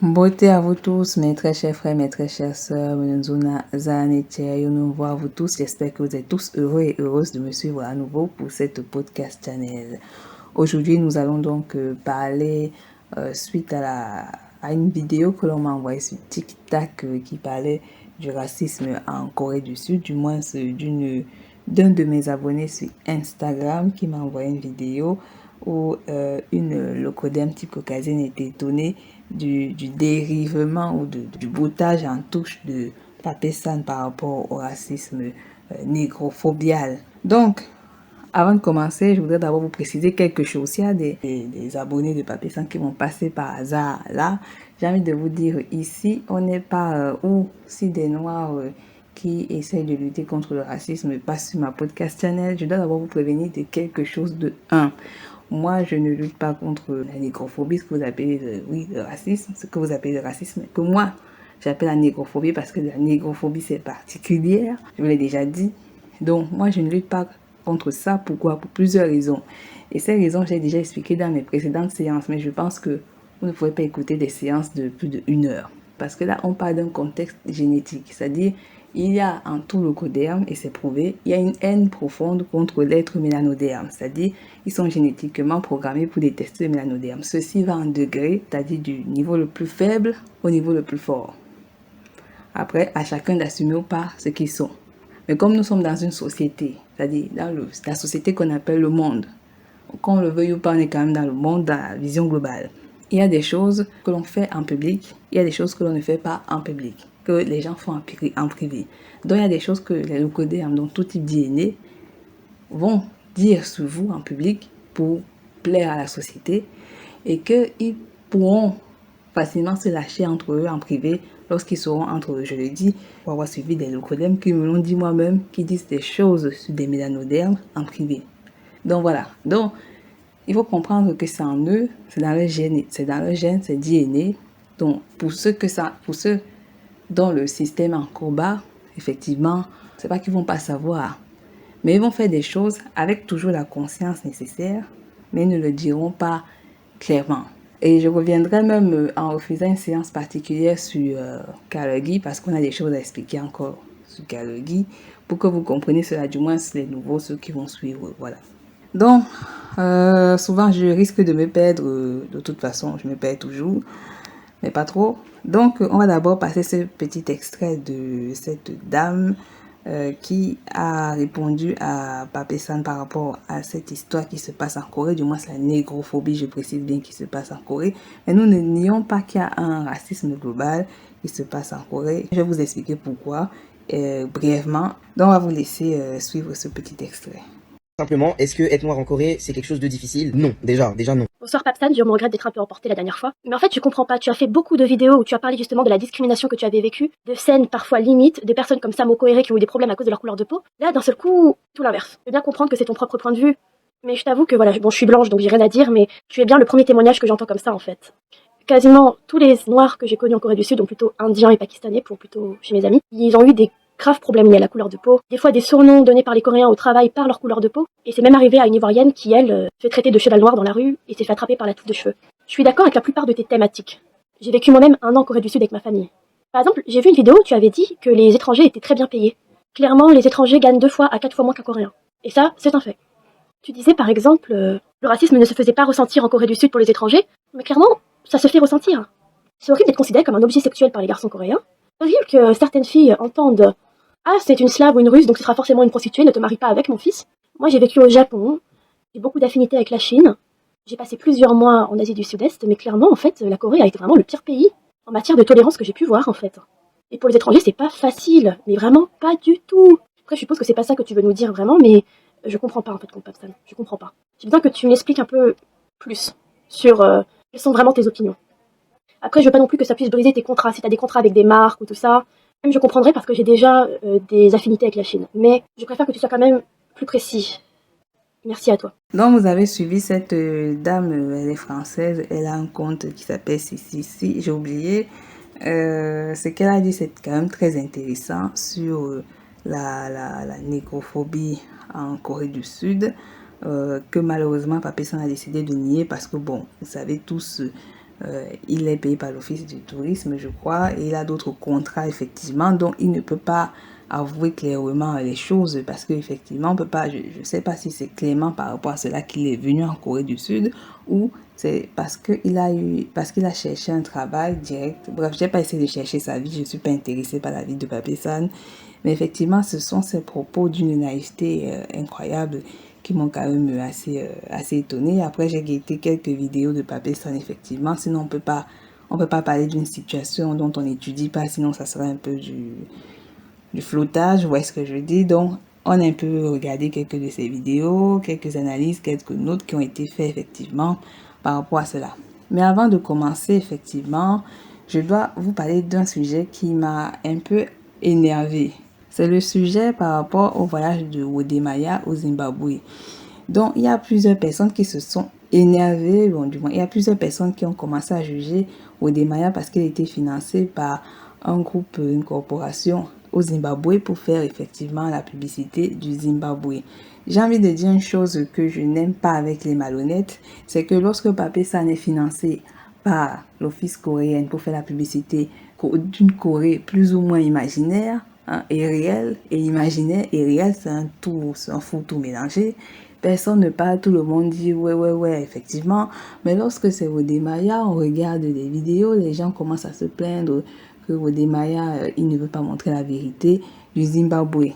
Beauté à vous tous, mes très chers frères, mes très chères sœurs, Zona, Zan et Thierry, nous voir vous tous. J'espère que vous êtes tous heureux et heureuses de me suivre à nouveau pour cette podcast channel. Aujourd'hui, nous allons donc parler suite à une vidéo que l'on m'a envoyée sur TikTok qui parlait du racisme en Corée du Sud, du moins d'un de mes abonnés sur Instagram qui m'a envoyé une vidéo où une locodème type caucasienne était étonnée du dérivement ou du boutage en touche de Papessan par rapport au racisme négrophobial. Donc, avant de commencer, je voudrais d'abord vous préciser quelque chose. Il y a des abonnés de Papessan qui vont passer par hasard là. J'ai envie de vous dire ici, on n'est pas ou si des Noirs qui essayent de lutter contre le racisme passent sur ma podcast channel. Je dois d'abord vous prévenir de quelque chose de 1. Moi, je ne lutte pas contre la négrophobie, ce que vous appelez le racisme, ce que vous appelez le racisme, que moi, j'appelle la négrophobie parce que la négrophobie, c'est particulière, je vous l'ai déjà dit. Donc, moi, je ne lutte pas contre ça. Pourquoi? Pour plusieurs raisons. Et ces raisons, j'ai déjà expliqué dans mes précédentes séances, mais je pense que vous ne pouvez pas écouter des séances de plus d'1 heure. Parce que là, on parle d'un contexte génétique, c'est-à-dire il y a en tout le coderme, et c'est prouvé, il y a une haine profonde contre l'être mélanoderme, c'est-à-dire ils sont génétiquement programmés pour détester le mélanoderme. Ceci va en degré, c'est-à-dire du niveau le plus faible au niveau le plus fort. Après, à chacun d'assumer ou pas ce qu'ils sont. Mais comme nous sommes dans une société, c'est-à-dire dans la société qu'on appelle le monde, qu'on le veuille ou pas, on est quand même dans le monde, dans la vision globale. Il y a des choses que l'on fait en public, il y a des choses que l'on ne fait pas en public, que les gens font en privé. Donc il y a des choses que les locodéens, donc tout type d'INE, vont dire sur vous en public pour plaire à la société et qu'ils pourront facilement se lâcher entre eux en privé lorsqu'ils seront entre eux. Je le dis pour avoir suivi des locodèmes qui me l'ont dit moi-même, qui disent des choses sur des mélanodermes en privé. Donc voilà. Donc, il faut comprendre que c'est en eux, c'est dans leur gène, c'est DNA. Donc, pour ceux dont le système est encore bas, effectivement, c'est pas qu'ils vont pas savoir, mais ils vont faire des choses avec toujours la conscience nécessaire, mais ils ne le diront pas clairement. Et je reviendrai même en refusant une séance particulière sur Kalegi, parce qu'on a des choses à expliquer encore sur Kalegi, pour que vous compreniez cela, du moins les nouveaux, ceux qui vont suivre, voilà. Donc, souvent je risque de me perdre, de toute façon je me perds toujours, mais pas trop. Donc on va d'abord passer ce petit extrait de cette dame qui a répondu à Papessan par rapport à cette histoire qui se passe en Corée, du moins c'est la négrophobie, je précise bien, qui se passe en Corée. Mais nous ne nions pas qu'il y a un racisme global qui se passe en Corée. Je vais vous expliquer pourquoi brièvement. Donc on va vous laisser suivre ce petit extrait. Simplement, est-ce que être noir en Corée, c'est quelque chose de difficile? Non, déjà non. Bonsoir Papsan, je me regrette d'être un peu emporté la dernière fois. Mais en fait, je comprends pas. Tu as fait beaucoup de vidéos où tu as parlé justement de la discrimination que tu avais vécue, de scènes parfois limites, de personnes comme Sam Koéré qui ont eu des problèmes à cause de leur couleur de peau. Là, d'un seul coup, tout l'inverse. Je veux bien comprendre que c'est ton propre point de vue. Mais je t'avoue que voilà, bon, je suis blanche donc j'ai rien à dire, mais tu es bien le premier témoignage que j'entends comme ça en fait. Quasiment tous les noirs que j'ai connus en Corée du Sud, donc plutôt indiens et pakistanais, pour plutôt chez mes amis, ils ont eu des graves problèmes liés à la couleur de peau. Des fois des surnoms donnés par les Coréens au travail par leur couleur de peau. Et c'est même arrivé à une Ivoirienne qui, elle, se fait traiter de cheval noir dans la rue et s'est fait attraper par la touffe de cheveux. Je suis d'accord avec la plupart de tes thématiques. J'ai vécu moi-même 1 an en Corée du Sud avec ma famille. Par exemple, j'ai vu une vidéo où tu avais dit que les étrangers étaient très bien payés. Clairement, les étrangers gagnent 2 fois à 4 fois moins qu'un Coréen. Et ça, c'est un fait. Tu disais par exemple, le racisme ne se faisait pas ressentir en Corée du Sud pour les étrangers, mais clairement, ça se fait ressentir. C'est horrible d'être considéré comme un objet sexuel par les garçons coréens. C'est horrible que certaines filles entendent « Ah, c'est une slave ou une russe, donc ce sera forcément une prostituée, ne te marie pas avec, mon fils. » Moi, j'ai vécu au Japon, j'ai beaucoup d'affinités avec la Chine, j'ai passé plusieurs mois en Asie du Sud-Est, mais clairement, en fait, la Corée a été vraiment le pire pays en matière de tolérance que j'ai pu voir, en fait. Et pour les étrangers, c'est pas facile, mais vraiment pas du tout. Après, je suppose que c'est pas ça que tu veux nous dire vraiment, mais je comprends pas, en fait, Compapsan. Je comprends pas. J'ai besoin que tu m'expliques un peu plus sur quelles sont vraiment tes opinions. Après, je veux pas non plus que ça puisse briser tes contrats, si t'as des contrats avec des marques ou tout ça. Même je comprendrais parce que j'ai déjà des affinités avec la Chine. Mais je préfère que tu sois quand même plus précis. Merci à toi. Donc vous avez suivi cette dame, elle est française, elle a un compte qui s'appelle Si, j'ai oublié. Ce qu'elle a dit, c'est quand même très intéressant sur la négrophobie en Corée du Sud, que malheureusement Papessan a décidé de nier parce que bon, vous savez tous, il est payé par l'Office du tourisme, je crois, et il a d'autres contrats, effectivement, donc il ne peut pas avouer clairement les choses parce qu'effectivement, on peut pas, je ne sais pas si c'est clairement par rapport à cela qu'il est venu en Corée du Sud ou c'est parce qu'il a cherché un travail direct. Bref, j'ai pas essayé de chercher sa vie, je suis pas intéressée par la vie de Pape San, mais effectivement, ce sont ces propos d'une naïveté incroyable qui m'ont quand même assez étonnée. Après, j'ai guetté quelques vidéos de Pape San, effectivement, sinon on peut pas parler d'une situation dont on n'étudie pas, sinon ça serait un peu du flottage, vous voyez ce que je dis. Donc, on a un peu regardé quelques de ces vidéos, quelques analyses, quelques notes qui ont été faites effectivement par rapport à cela. Mais avant de commencer, effectivement, je dois vous parler d'un sujet qui m'a un peu énervé. C'est le sujet par rapport au voyage de Wode Maya au Zimbabwe. Donc, il y a plusieurs personnes qui se sont énervées, bon, du moins, il y a plusieurs personnes qui ont commencé à juger Wode Maya parce qu'elle était financée par un groupe, une corporation au Zimbabwe pour faire effectivement la publicité du Zimbabwe. J'ai envie de dire une chose que je n'aime pas avec les malhonnêtes, c'est que lorsque Pape San est financé par l'Office coréen pour faire la publicité d'une Corée plus ou moins imaginaire, et réel et imaginaire et réel, c'est un fou tout mélangé. Personne ne parle, tout le monde dit ouais, effectivement. Mais lorsque c'est Wode Maya, on regarde des vidéos, les gens commencent à se plaindre que Wode Maya, il ne veut pas montrer la vérité du Zimbabwe.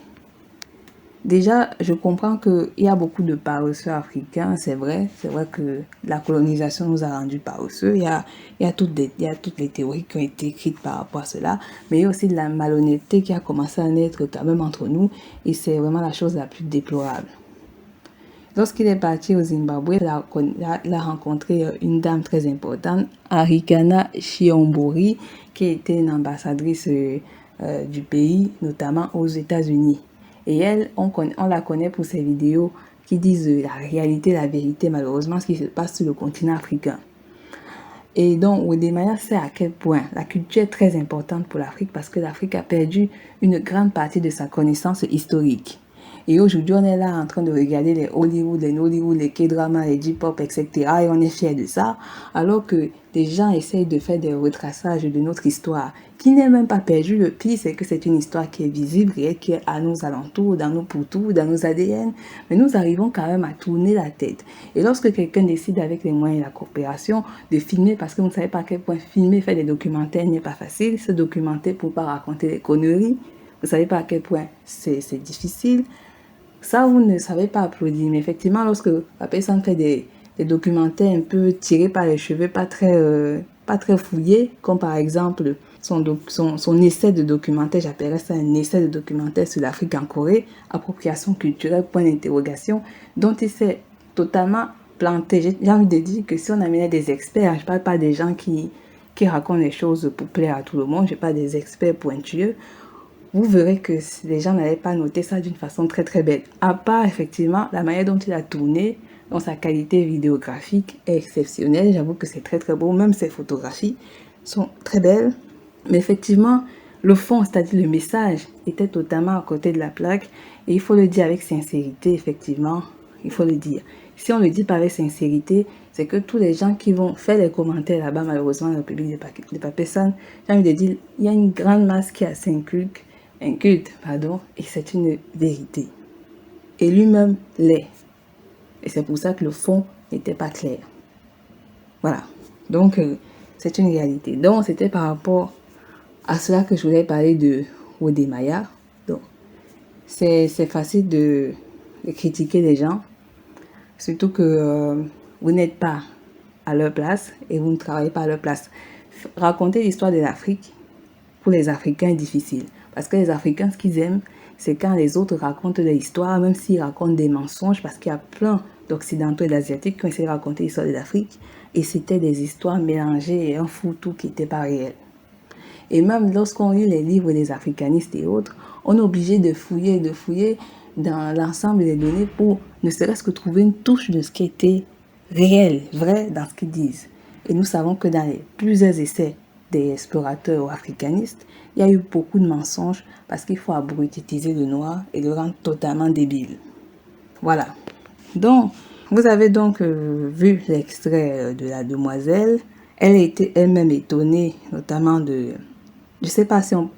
Déjà, je comprends qu'il y a beaucoup de paresseux africains, c'est vrai que la colonisation nous a rendus paresseux, il y a toutes les théories qui ont été écrites par rapport à cela, mais il y a aussi de la malhonnêteté qui a commencé à naître quand même entre nous, et c'est vraiment la chose la plus déplorable. Lorsqu'il est parti au Zimbabwe, il a rencontré une dame très importante, Arikana Chiombori, qui était une ambassadrice du pays, notamment aux États-Unis. Et elle, on la connaît pour ses vidéos qui disent la réalité, la vérité, malheureusement, ce qui se passe sur le continent africain. Et donc, Wode Maya sait à quel point la culture est très importante pour l'Afrique parce que l'Afrique a perdu une grande partie de sa connaissance historique. Et aujourd'hui, on est là en train de regarder les Hollywood, les Nollywood, les K-dramas, les J-pop, etc. Et on est fiers de ça. Alors que des gens essayent de faire des retraçages de notre histoire qui n'est même pas perdue. Le pire, c'est que c'est une histoire qui est visible, réelle, qui est à nos alentours, dans nos poutous, dans nos ADN. Mais nous arrivons quand même à tourner la tête. Et lorsque quelqu'un décide avec les moyens et la coopération de filmer, parce que vous ne savez pas à quel point filmer, faire des documentaires n'est pas facile, se documenter pour ne pas raconter des conneries, vous ne savez pas à quel point c'est difficile. Ça, vous ne savez pas applaudir. Mais effectivement, lorsque la personne fait des documentaires un peu tirés par les cheveux, pas très fouillés, comme par exemple son essai de documentaire, j'appellerais ça un essai de documentaire sur l'Afrique en Corée, appropriation culturelle, point d'interrogation, dont il s'est totalement planté. J'ai envie de dire que si on amenait des experts, je ne parle pas des gens qui racontent les choses pour plaire à tout le monde, je ne parle pas des experts pointueux, vous verrez que les gens n'avaient pas noté ça d'une façon très très belle. À part effectivement la manière dont il a tourné, dont sa qualité vidéographique est exceptionnelle. J'avoue que c'est très très beau, même ses photographies sont très belles. Mais effectivement, le fond, c'est-à-dire le message, était totalement à côté de la plaque. Et il faut le dire avec sincérité, effectivement, il faut le dire. Si on ne le dit pas avec sincérité, c'est que tous les gens qui vont faire les commentaires là-bas, malheureusement, dans le public de Pape San, j'ai envie de dire, il y a une grande masse qui a inculte, et c'est une vérité. Et lui-même l'est. Et c'est pour ça que le fond n'était pas clair. Voilà. Donc, c'est une réalité. Donc, c'était par rapport à cela que je voulais parler de Wode Maya. Donc, c'est facile de critiquer les gens. Surtout que vous n'êtes pas à leur place et vous ne travaillez pas à leur place. Raconter l'histoire de l'Afrique, pour les Africains, est difficile. Parce que les Africains, ce qu'ils aiment, c'est quand les autres racontent leur histoire, même s'ils racontent des mensonges, parce qu'il y a plein d'Occidentaux et d'Asiatiques qui ont essayé de raconter l'histoire de l'Afrique, et c'était des histoires mélangées et un foutou qui n'était pas réel. Et même lorsqu'on lit les livres des africanistes et autres, on est obligé de fouiller dans l'ensemble des données pour ne serait-ce que trouver une touche de ce qui était réel, vrai dans ce qu'ils disent. Et nous savons que dans les plusieurs essais des explorateurs ou africanistes, il y a eu beaucoup de mensonges parce qu'il faut abrutitiser le noir et le rendre totalement débile. Voilà. Donc, vous avez donc vu l'extrait de la demoiselle Elle était elle-même étonnée, notamment de... Je sais pas si on...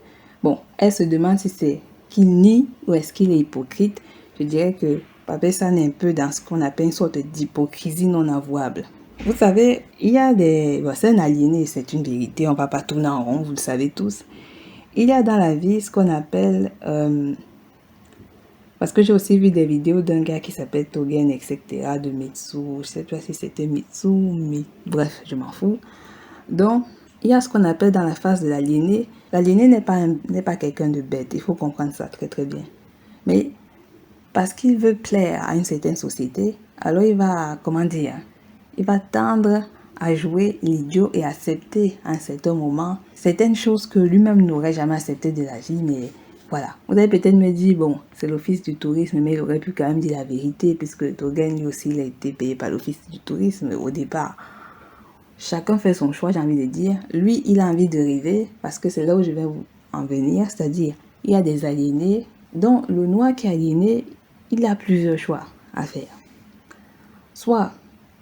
Bon, elle se demande si c'est qu'il nie ou est-ce qu'il est hypocrite. Je dirais que Pape San est un peu dans ce qu'on appelle une sorte d'hypocrisie non avouable. Vous savez, il y a des... Bon, c'est un aliéné, c'est une vérité, on ne va pas tourner en rond, vous le savez tous. Il y a dans la vie ce qu'on appelle... Parce que j'ai aussi vu des vidéos d'un gars qui s'appelle Togen, etc., de Mitsu. Je sais pas si c'était Mitsu, mais bref, je m'en fous. Donc, il y a ce qu'on appelle dans la phase de l'aliéné. L'aliéné n'est pas quelqu'un de bête, il faut comprendre ça très très bien. Mais parce qu'il veut plaire à une certaine société, alors il va, comment dire, il va tendre à jouer l'idiot et accepter à un certain moment certaines choses que lui-même n'aurait jamais acceptées de la vie, mais voilà. Vous allez peut-être me dire, bon, c'est l'office du tourisme, mais il aurait pu quand même dire la vérité, puisque Togen, lui aussi, il a été payé par l'office du tourisme au départ. Chacun fait son choix, j'ai envie de dire. Lui, il a envie de rêver, parce que c'est là où je vais en venir, c'est-à-dire, il y a des aliénés, dont le noir qui est aliéné, il a plusieurs choix à faire. Soit,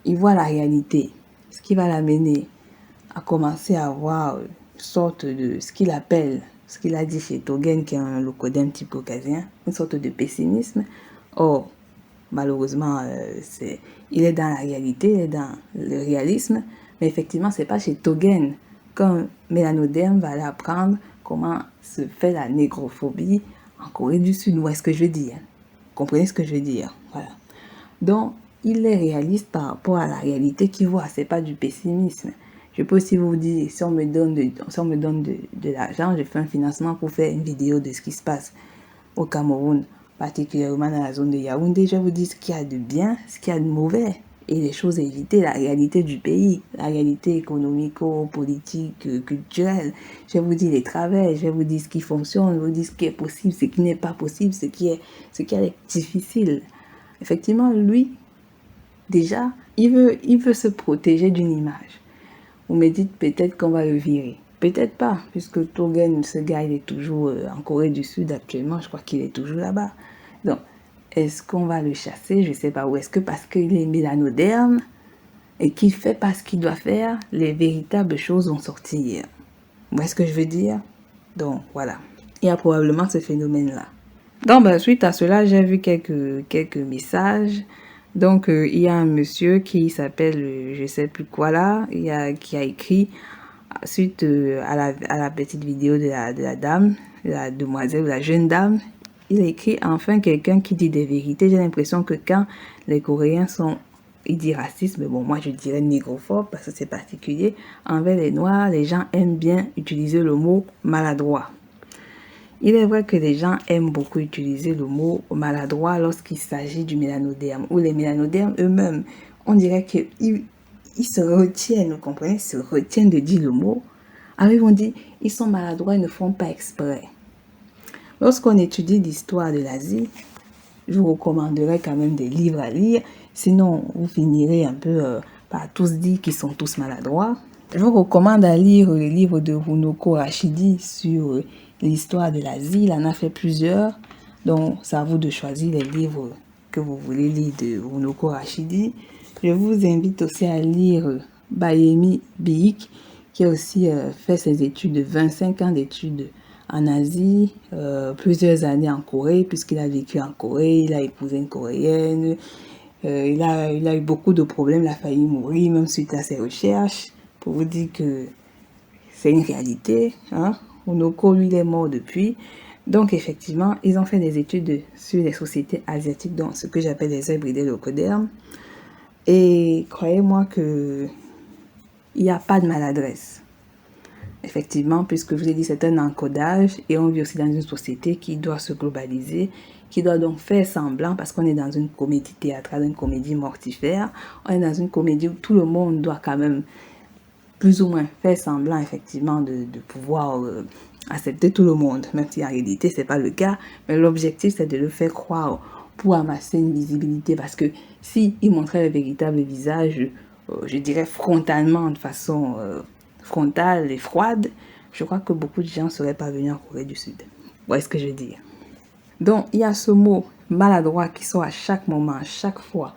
il voit la réalité, ce qui va l'amener à commencer à voir une sorte de, ce qu'il appelle, ce qu'il a dit chez Togen, qui est un locodème type caucasien, une sorte de pessimisme. Or, malheureusement, il est dans la réalité, il est dans le réalisme, mais effectivement, c'est pas chez Togen qu'un mélanoderme va aller apprendre comment se fait la négrophobie en Corée du Sud. Où est-ce que je veux dire? Vous comprenez ce que je veux dire? Voilà. Donc, il est réaliste par rapport à la réalité qu'il voit, c'est pas du pessimisme. Je peux aussi vous dire, si on me donne de l'argent, je fais un financement pour faire une vidéo de ce qui se passe au Cameroun, particulièrement dans la zone de Yaoundé. Je vais vous dire ce qu'il y a de bien, ce qu'il y a de mauvais, et les choses à éviter, la réalité du pays, la réalité économico-politique, culturelle. Je vais vous dire les travers, je vais vous dire ce qui fonctionne, je vais vous dire ce qui est possible, ce qui n'est pas possible, ce qui est difficile. Effectivement, lui, déjà, il veut se protéger d'une image. Vous me dites peut-être qu'on va le virer. Peut-être pas, puisque Togen, ce gars, il est toujours en Corée du Sud actuellement. Je crois qu'il est toujours là-bas. Donc, est-ce qu'on va le chasser? Je ne sais pas. Ou est-ce que parce qu'il est mélanoderme et qu'il ne fait pas ce qu'il doit faire, les véritables choses vont sortir? Vous voyez ce que je veux dire? Donc, voilà. Il y a probablement ce phénomène-là. Donc, suite à cela, j'ai vu quelques messages. Donc, il y a un monsieur qui s'appelle, je ne sais plus quoi là, qui a écrit, suite à la petite vidéo de la dame, la demoiselle, la jeune dame, il a écrit, enfin, quelqu'un qui dit des vérités. J'ai l'impression que quand les Coréens sont, il dit racistes, mais bon, moi je dirais négrophobe parce que c'est particulier, envers les Noirs, les gens aiment bien utiliser le mot maladroit. Il est vrai que les gens aiment beaucoup utiliser le mot maladroit lorsqu'il s'agit du mélanoderme, ou les mélanodermes eux-mêmes, on dirait qu'ils se retiennent, vous comprenez, ils se retiennent de dire le mot. Alors ils vont dire, ils sont maladroits, ils ne font pas exprès. Lorsqu'on étudie l'histoire de l'Asie, je vous recommanderais quand même des livres à lire, sinon vous finirez un peu par tous dire qu'ils sont tous maladroits. Je vous recommande à lire le livre de Runoko Rashidi sur l'histoire de l'Asie. Il en a fait plusieurs, donc c'est à vous de choisir les livres que vous voulez lire de Runoko Rashidi. Je vous invite aussi à lire Bayemi Biik, qui a aussi fait ses études de 25 ans d'études en Asie, plusieurs années en Corée, puisqu'il a vécu en Corée, il a épousé une Coréenne, il a eu beaucoup de problèmes, il a failli mourir même suite à ses recherches. Pour vous dire que c'est une réalité, hein. Runoko, lui, il est mort depuis. Donc, effectivement, ils ont fait des études sur les sociétés asiatiques, donc ce que j'appelle les hybridés locodermes. Et croyez-moi que il n'y a pas de maladresse. Effectivement, puisque je vous ai dit, c'est un encodage et on vit aussi dans une société qui doit se globaliser, qui doit donc faire semblant, parce qu'on est dans une comédie théâtrale, une comédie mortifère, on est dans une comédie où tout le monde doit quand même plus ou moins faire semblant effectivement de pouvoir accepter tout le monde, même si en réalité c'est pas le cas, mais l'objectif c'est de le faire croire pour amasser une visibilité, parce que si il montrait le véritable visage, je dirais frontalement, de façon frontale et froide, je crois que beaucoup de gens ne seraient pas venus en Corée du Sud. Vous voyez ce que je veux dire? Donc il y a ce mot maladroit qui sort à chaque moment, à chaque fois,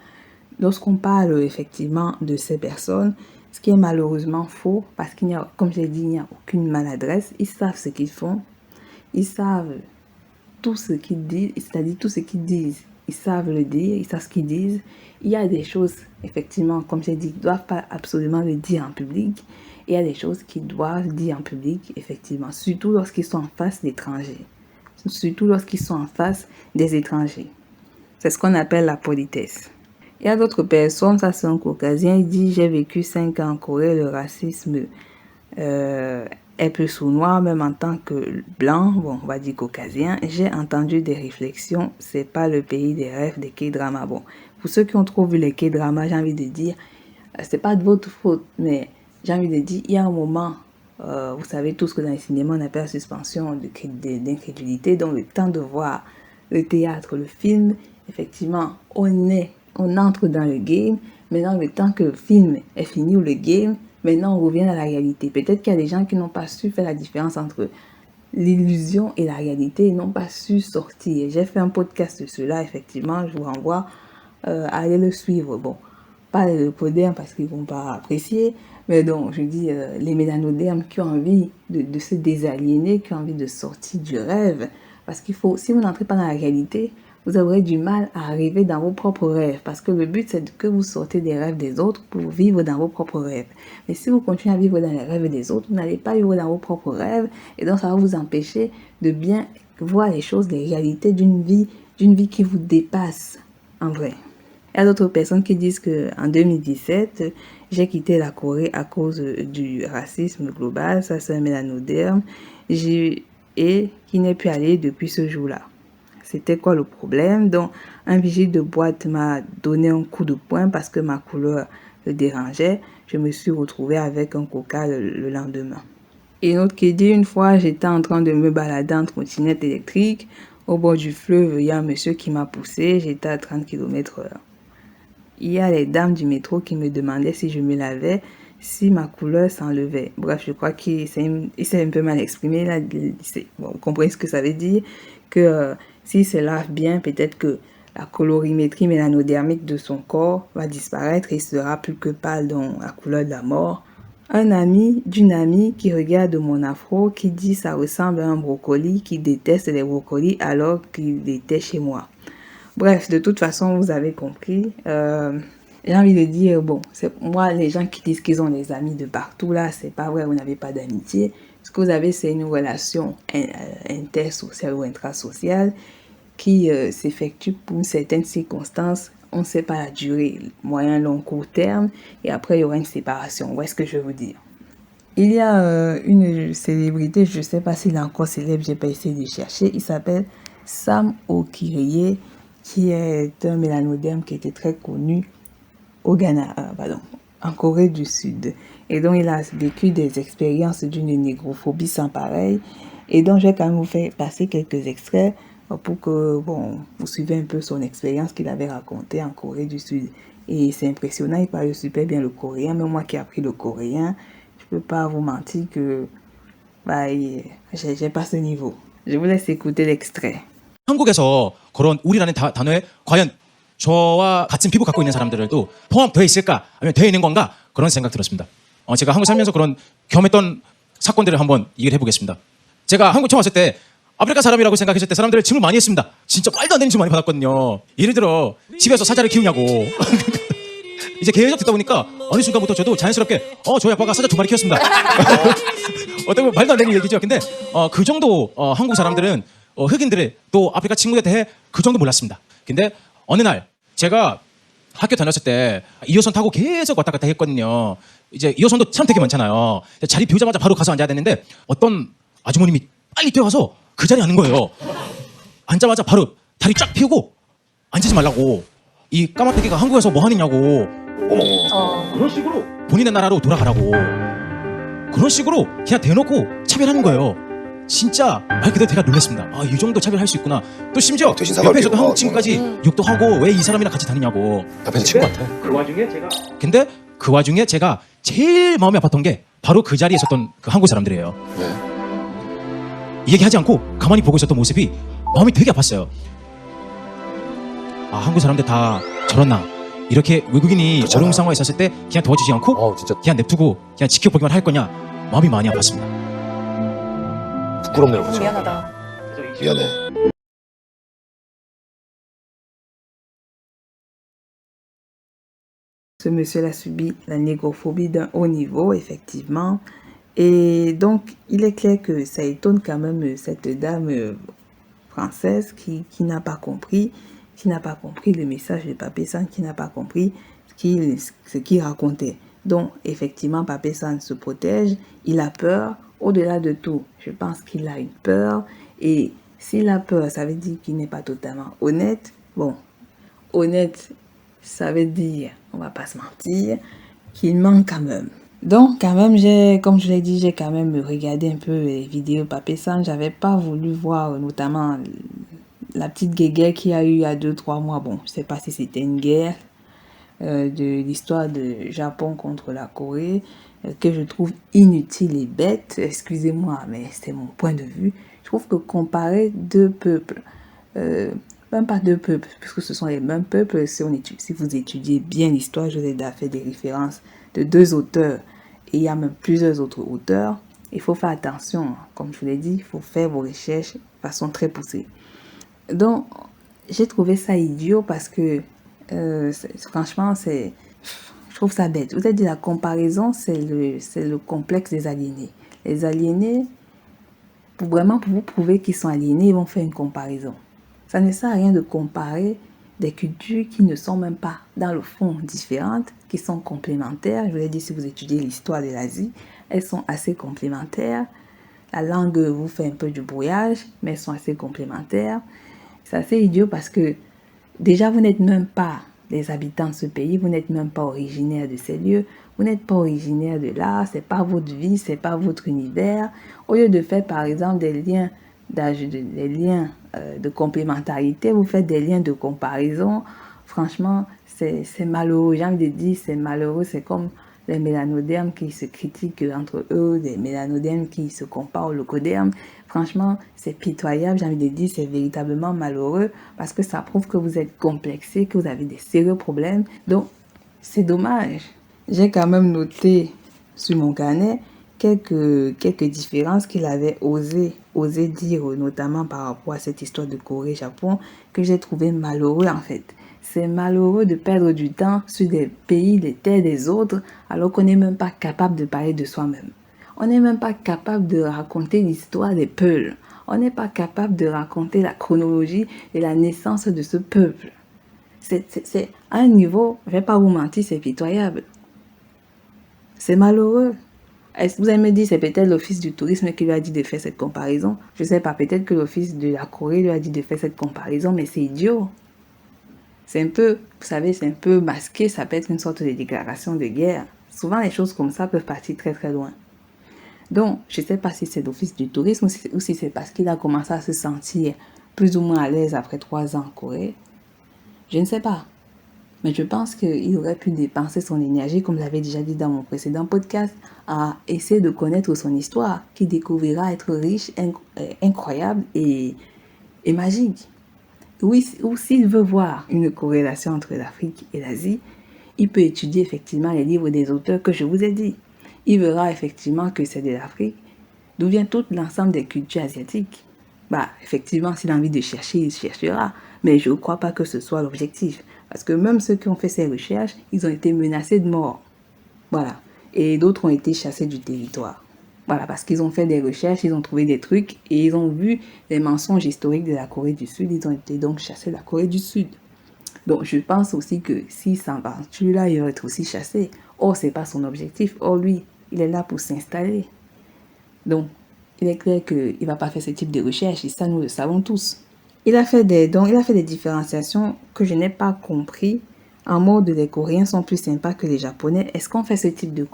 lorsqu'on parle effectivement de ces personnes. Ce qui est malheureusement faux, parce qu'il n'y a, comme j'ai dit, il n'y a aucune maladresse. Ils savent ce qu'ils font. Ils savent tout ce qu'ils disent, c'est-à-dire tout ce qu'ils disent. Ils savent le dire, ils savent ce qu'ils disent. Il y a des choses, effectivement, comme j'ai dit, qu'ils ne doivent pas absolument le dire en public. Et il y a des choses qu'ils doivent dire en public, effectivement, surtout lorsqu'ils sont en face d'étrangers. Surtout lorsqu'ils sont en face des étrangers. C'est ce qu'on appelle la politesse. Il y a d'autres personnes, ça c'est un caucasien, il dit « J'ai vécu 5 ans en Corée, le racisme est plus sournois, même en tant que blanc, bon, on va dire caucasien. J'ai entendu des réflexions, c'est pas le pays des rêves des K-dramas. » Bon, pour ceux qui ont trop vu les K-dramas, j'ai envie de dire, c'est pas de votre faute, mais j'ai envie de dire, il y a un moment, vous savez tous que dans les cinémas, on appelle la suspension d'incrédulité, donc le temps de voir le théâtre, le film, effectivement, on entre dans le game. Maintenant, le temps que le film est fini ou le game, maintenant on revient à la réalité. Peut-être qu'il y a des gens qui n'ont pas su faire la différence entre l'illusion et la réalité et n'ont pas su sortir. J'ai fait un podcast de cela, effectivement, je vous renvoie à aller le suivre. Bon, pas le coderme parce qu'ils ne vont pas apprécier, mais donc je dis les mélanodermes qui ont envie de se désaliéner, qui ont envie de sortir du rêve. Parce qu'il faut, si vous n'entrez pas dans la réalité, vous aurez du mal à arriver dans vos propres rêves. Parce que le but, c'est que vous sortez des rêves des autres pour vivre dans vos propres rêves. Mais si vous continuez à vivre dans les rêves des autres, vous n'allez pas vivre dans vos propres rêves. Et donc, ça va vous empêcher de bien voir les choses, les réalités d'une vie qui vous dépasse en vrai. Il y a d'autres personnes qui disent qu'en 2017, j'ai quitté la Corée à cause du racisme global. Ça, c'est un mélanoderme. Et qui n'est plus allé depuis ce jour-là. C'était quoi le problème? Donc, un vigile de boîte m'a donné un coup de poing parce que ma couleur le dérangeait. Je me suis retrouvée avec un coca le lendemain. Et une autre qui dit, une fois, j'étais en train de me balader en trottinette électrique. Au bord du fleuve, il y a un monsieur qui m'a poussé. J'étais à 30 km/h. Il y a les dames du métro qui me demandaient si je me lavais, si ma couleur s'enlevait. Bref, je crois qu'il s'est un peu mal exprimé. Là, bon, vous comprenez ce que ça veut dire? Que s'il se lave bien, peut-être que la colorimétrie mélanodermique de son corps va disparaître et il sera plus que pâle dans la couleur de la mort. Un ami d'une amie qui regarde mon afro, qui dit ça ressemble à un brocoli, qui déteste les brocolis alors qu'il était chez moi. Bref, de toute façon, vous avez compris. J'ai envie de dire, bon, c'est moi, les gens qui disent qu'ils ont des amis de partout, là, c'est pas vrai, vous n'avez pas d'amitié. Ce que vous avez, c'est une relation intersociale ou intrasociale qui s'effectue pour une certaine circonstance. On ne sait pas la durée, moyen, long, court terme. Et après, il y aura une séparation. Vous voyez ce que je veux vous dire? Il y a une célébrité, je ne sais pas s'il est encore célèbre, je n'ai pas essayé de chercher. Il s'appelle Sam Okirie, qui est un mélanoderme qui était très connu au Ghana, en Corée du Sud. Et donc, il a vécu des expériences d'une négrophobie sans pareil. Et donc, je vais quand même vous faire passer quelques extraits pour que, bon, vous suivez un peu son expérience qu'il avait racontée en Corée du Sud. Et c'est impressionnant, il parle super bien le coréen. Même moi qui ai appris le coréen, je peux pas vous mentir que j'ai pas ce niveau. Je vous laisse écouter l'extrait. 한국에서 그런 우리라는 단어에 과연 저와 같은 피부 갖고 있는 사람들도 포함되어 있을까? 아니면 되어 있는 건가? 그런 생각 들었습니다. 제가 한국 살면서 그런 경험했던 사건들을 한번 얘기를 해보겠습니다. 제가 한국 처음 왔을 때 아프리카 사람이라고 생각했을 때 사람들을 질문 많이 했습니다. 진짜 말도 안 되는 질문 많이 받았거든요. 예를 들어 집에서 사자를 키우냐고. 이제 계속 듣다 보니까 어느 순간부터 저도 자연스럽게 저희 아빠가 사자 2마리 키웠습니다. 어떻게 보면 말도 안 되는 얘기죠. 근데 그 정도 한국 사람들은 흑인들을 또 아프리카 친구들에 대해 그 정도 몰랐습니다. 근데 어느 날 제가 학교 다녔을 때 2호선 타고 계속 왔다 갔다 했거든요. 이제 2호선도 참 되게 많잖아요. 자리 비우자마자 바로 가서 앉아야 되는데 어떤 아주머님이 빨리 뛰어와서 그 자리에 앉는 거예요. 앉자마자 바로 다리 쫙 펴고 앉지 말라고. 이 까마귀가 한국에서 뭐 하느냐고. 그런 식으로 본인의 나라로 돌아가라고. 그런 식으로 그냥 대놓고 차별하는 거예요. 진짜 말 그대로 제가 놀랐습니다. 이 정도 차별할 수 있구나. 또 심지어 옆에서도 한국 친구까지 욕도 하고 왜 이 사람이랑 같이 다니냐고. 옆에서 친구 같아. 근데 그 와중에 제가 제일 마음이 아팠던 게 바로 그 자리에 있었던 그 한국 사람들이에요. 이 얘기하지 않고 가만히 보고 있었던 모습이 마음이 되게 아팠어요. 한국 사람들 다 저렇나. 이렇게 외국인이 그렇잖아. 어려운 상황에 있었을 때 그냥 도와주지 않고 진짜 그냥 냅두고 그냥 지켜보기만 할 거냐 마음이 많이 아팠습니다. 부끄럽네요. 그렇죠? 미안하다. 미안해. Ce monsieur a subi la négrophobie d'un haut niveau, effectivement. Et donc, il est clair que ça étonne quand même cette dame française qui n'a pas compris le message de Papé San, qui n'a pas compris ce qu'il racontait. Donc, effectivement, Papé San se protège, il a peur, au-delà de tout. Je pense qu'il a une peur, et s'il a peur, ça veut dire qu'il n'est pas totalement honnête. Bon, honnête, ça veut dire, on va pas se mentir, qu'il ment quand même. Donc, quand même, comme je l'ai dit, j'ai quand même regardé un peu les vidéos Papé San. J'avais pas voulu voir notamment la petite guerre qu'il y a eu il y a 2-3 mois. Bon, je sais pas si c'était une guerre de l'histoire du Japon contre la Corée, que je trouve inutile et bête. Excusez-moi, mais c'est mon point de vue. Je trouve que comparer deux peuples, même pas deux peuples, puisque ce sont les mêmes peuples, si vous étudiez bien l'histoire, je vous ai déjà fait des références de 2 auteurs, et il y a même plusieurs autres auteurs. Il faut faire attention, comme je vous l'ai dit, il faut faire vos recherches de façon très poussée. Donc, j'ai trouvé ça idiot parce que, franchement, je trouve ça bête. Vous avez dit la comparaison, c'est le complexe des aliénés. Les aliénés, pour vous prouver qu'ils sont aliénés, ils vont faire une comparaison. Ça ne sert à rien de comparer des cultures qui ne sont même pas, dans le fond, différentes, qui sont complémentaires. Je vous l'ai dit, si vous étudiez l'histoire de l'Asie, elles sont assez complémentaires. La langue vous fait un peu du brouillage, mais elles sont assez complémentaires. C'est assez idiot parce que, déjà, vous n'êtes même pas les habitants de ce pays, vous n'êtes même pas originaire de ces lieux, vous n'êtes pas originaire de là, c'est pas votre vie, c'est pas votre univers. Au lieu de faire, par exemple, des liens de complémentarité, vous faites des liens de comparaison. Franchement, c'est malheureux. J'ai envie de dire, c'est malheureux. C'est comme les mélanodermes qui se critiquent entre eux, des mélanodermes qui se comparent au leucoderme. Franchement, c'est pitoyable. J'ai envie de dire, c'est véritablement malheureux parce que ça prouve que vous êtes complexé, que vous avez des sérieux problèmes. Donc, c'est dommage. J'ai quand même noté sur mon carnet quelques différences qu'il avait osé dire, notamment par rapport à cette histoire de Corée-Japon, que j'ai trouvé malheureux en fait. C'est malheureux de perdre du temps sur des pays, des terres des autres, alors qu'on n'est même pas capable de parler de soi-même. On n'est même pas capable de raconter l'histoire des peuples. On n'est pas capable de raconter la chronologie et la naissance de ce peuple. C'est à un niveau, je ne vais pas vous mentir, c'est pitoyable. C'est malheureux. Est-ce que vous allez me dire, c'est peut-être l'Office du tourisme qui lui a dit de faire cette comparaison? Je ne sais pas, peut-être que l'Office de la Corée lui a dit de faire cette comparaison, mais c'est idiot. C'est un peu, vous savez, c'est un peu masqué, ça peut être une sorte de déclaration de guerre. Souvent, les choses comme ça peuvent partir très très loin. Donc, je ne sais pas si c'est l'Office du tourisme ou si c'est parce qu'il a commencé à se sentir plus ou moins à l'aise après 3 ans en Corée. Je ne sais pas. Mais je pense qu'il aurait pu dépenser son énergie, comme je l'avais déjà dit dans mon précédent podcast, à essayer de connaître son histoire, qui découvrira être riche, incroyable et magique. Oui, ou s'il veut voir une corrélation entre l'Afrique et l'Asie, il peut étudier effectivement les livres des auteurs que je vous ai dit. Il verra effectivement que c'est de l'Afrique, d'où vient tout l'ensemble des cultures asiatiques. Effectivement, s'il a envie de chercher, il cherchera. Mais je ne crois pas que ce soit l'objectif. Parce que même ceux qui ont fait ces recherches, ils ont été menacés de mort. Voilà. Et d'autres ont été chassés du territoire. Voilà, parce qu'ils ont fait des recherches, ils ont trouvé des trucs et ils ont vu les mensonges historiques de la Corée du Sud. Ils ont été donc chassés de la Corée du Sud. Donc, je pense aussi que s'il s'aventure là, il va être aussi chassé. Or, ce n'est pas son objectif. Or, lui, il est là pour s'installer. Donc, il est clair qu'il ne va pas faire ce type de recherche et ça, nous le savons tous. Il a fait des différenciations que je n'ai pas compris. En mode, les Coréens sont plus sympas que les Japonais. Est-ce qu'on fait ce type de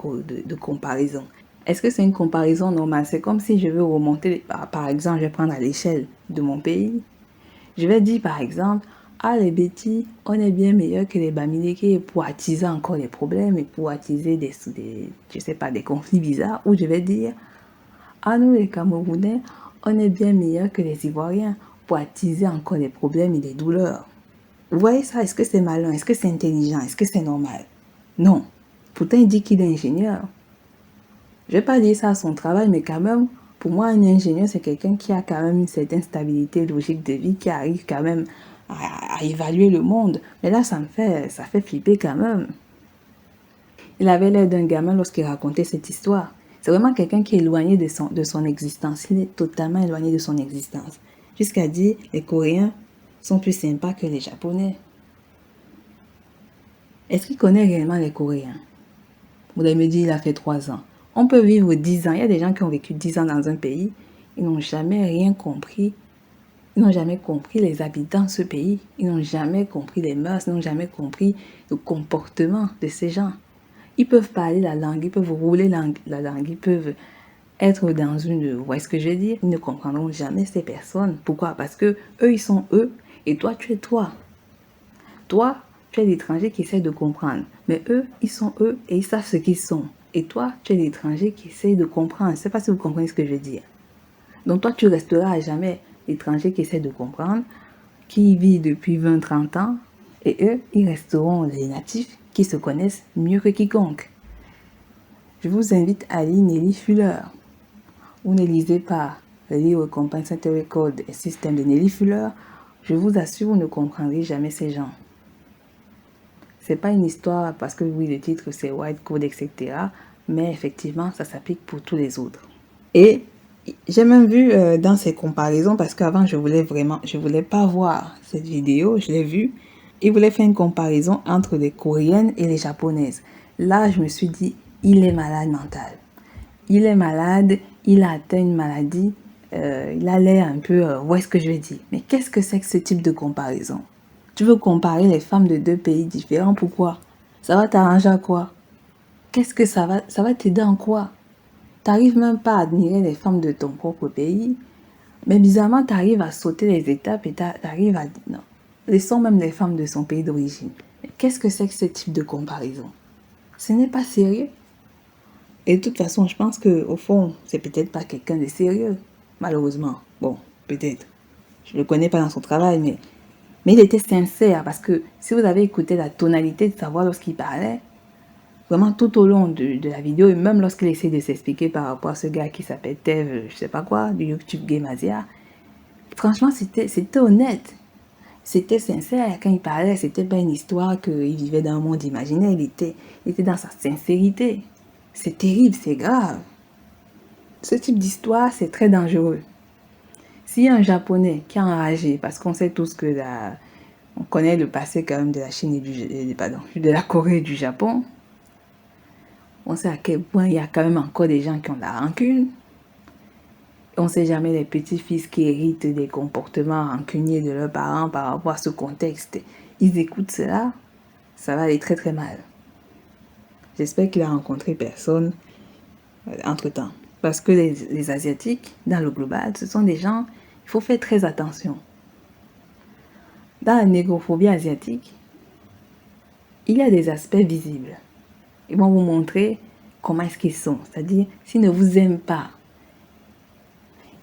comparaison? Est-ce que c'est une comparaison normale? C'est comme si je veux remonter, par exemple, je vais prendre à l'échelle de mon pays. Je vais dire, par exemple, les Bétis, on est bien meilleur que les Bamileke pour attiser encore les problèmes et pour attiser des conflits bizarres. Ou je vais dire, nous les Camerounais, on est bien meilleur que les Ivoiriens pour attiser encore les problèmes et les douleurs. Vous voyez ça? Est-ce que c'est malin? Est-ce que c'est intelligent? Est-ce que c'est normal? Non. Pourtant, il dit qu'il est ingénieur. Je vais pas dire ça à son travail, mais quand même, pour moi, un ingénieur, c'est quelqu'un qui a quand même une certaine stabilité logique de vie, qui arrive quand même à évaluer le monde. Mais là, ça fait flipper quand même. Il avait l'air d'un gamin lorsqu'il racontait cette histoire. C'est vraiment quelqu'un qui est éloigné de son existence. Il est totalement éloigné de son existence. Jusqu'à dire, les Coréens sont plus sympas que les Japonais. Est-ce qu'il connaît réellement les Coréens? Vous allez me dire, il a fait 3 ans. On peut vivre 10 ans. Il y a des gens qui ont vécu 10 ans dans un pays. Ils n'ont jamais rien compris. Ils n'ont jamais compris les habitants de ce pays. Ils n'ont jamais compris les mœurs. Ils n'ont jamais compris le comportement de ces gens. Ils peuvent parler la langue. Ils peuvent rouler la langue. Ils peuvent être dans une... Vous voyez ce que je veux dire? Ils ne comprendront jamais ces personnes. Pourquoi? Parce que eux, ils sont eux. Et toi, tu es toi. Toi, tu es l'étranger qui essaie de comprendre. Mais eux, ils sont eux et ils savent ce qu'ils sont. Et toi, tu es l'étranger qui essaie de comprendre. Je ne sais pas si vous comprenez ce que je veux dire. Donc toi, tu resteras à jamais l'étranger qui essaie de comprendre, qui vit depuis 20-30 ans. Et eux, ils resteront les natifs qui se connaissent mieux que quiconque. Je vous invite à lire Nelly Fuller. Vous ne lisez pas le livre Compensatory Code et Système de Nelly Fuller. Je vous assure, vous ne comprendrez jamais ces gens. C'est pas une histoire parce que oui, le titre c'est White Code, etc. Mais effectivement, ça s'applique pour tous les autres. Et j'ai même vu dans ces comparaisons, parce qu'avant, je voulais pas voir cette vidéo, je l'ai vue. Il voulait faire une comparaison entre les Coréennes et les Japonaises. Là, je me suis dit, il est malade mental. Il est malade, il a atteint une maladie, il a l'air un peu... Où est-ce que je vais dire? Mais qu'est-ce que c'est que ce type de comparaison? Tu veux comparer les femmes de 2 pays différents, pourquoi? Ça va t'arranger à quoi? Qu'est-ce que ça va t'aider en quoi? T'arrives même pas à admirer les femmes de ton propre pays, mais bizarrement, t'arrives à sauter les étapes et t'arrives à... Non, laissons même les femmes de son pays d'origine. Qu'est-ce que c'est que ce type de comparaison? Ce n'est pas sérieux. Et de toute façon, je pense qu'au fond, c'est peut-être pas quelqu'un de sérieux, malheureusement. Bon, peut-être. Je ne le connais pas dans son travail, mais il était sincère, parce que si vous avez écouté la tonalité de sa voix lorsqu'il parlait, vraiment tout au long de la vidéo, et même lorsqu'il essaie de s'expliquer par rapport à ce gars qui s'appelle Tev, je sais pas quoi, du YouTube Game Asia, franchement, c'était honnête. C'était sincère quand il parlait, c'était pas une histoire qu'il vivait dans un monde imaginaire, il était dans sa sincérité. C'est terrible, c'est grave. Ce type d'histoire, c'est très dangereux. S'il y a un Japonais qui est enragé, parce qu'on sait tous que on connaît le passé quand même de la Chine de la Corée et du Japon, on sait à quel point il y a quand même encore des gens qui ont de la rancune. On ne sait jamais les petits-fils qui héritent des comportements rancuniers de leurs parents par rapport à ce contexte. Ils écoutent cela, ça va aller très très mal. J'espère qu'il a rencontré personne entre-temps. Parce que les Asiatiques, dans le global, ce sont des gens, il faut faire très attention. Dans la négrophobie asiatique, il y a des aspects visibles. Ils vont vous montrer comment est-ce qu'ils sont. C'est-à-dire, s'ils ne vous aiment pas,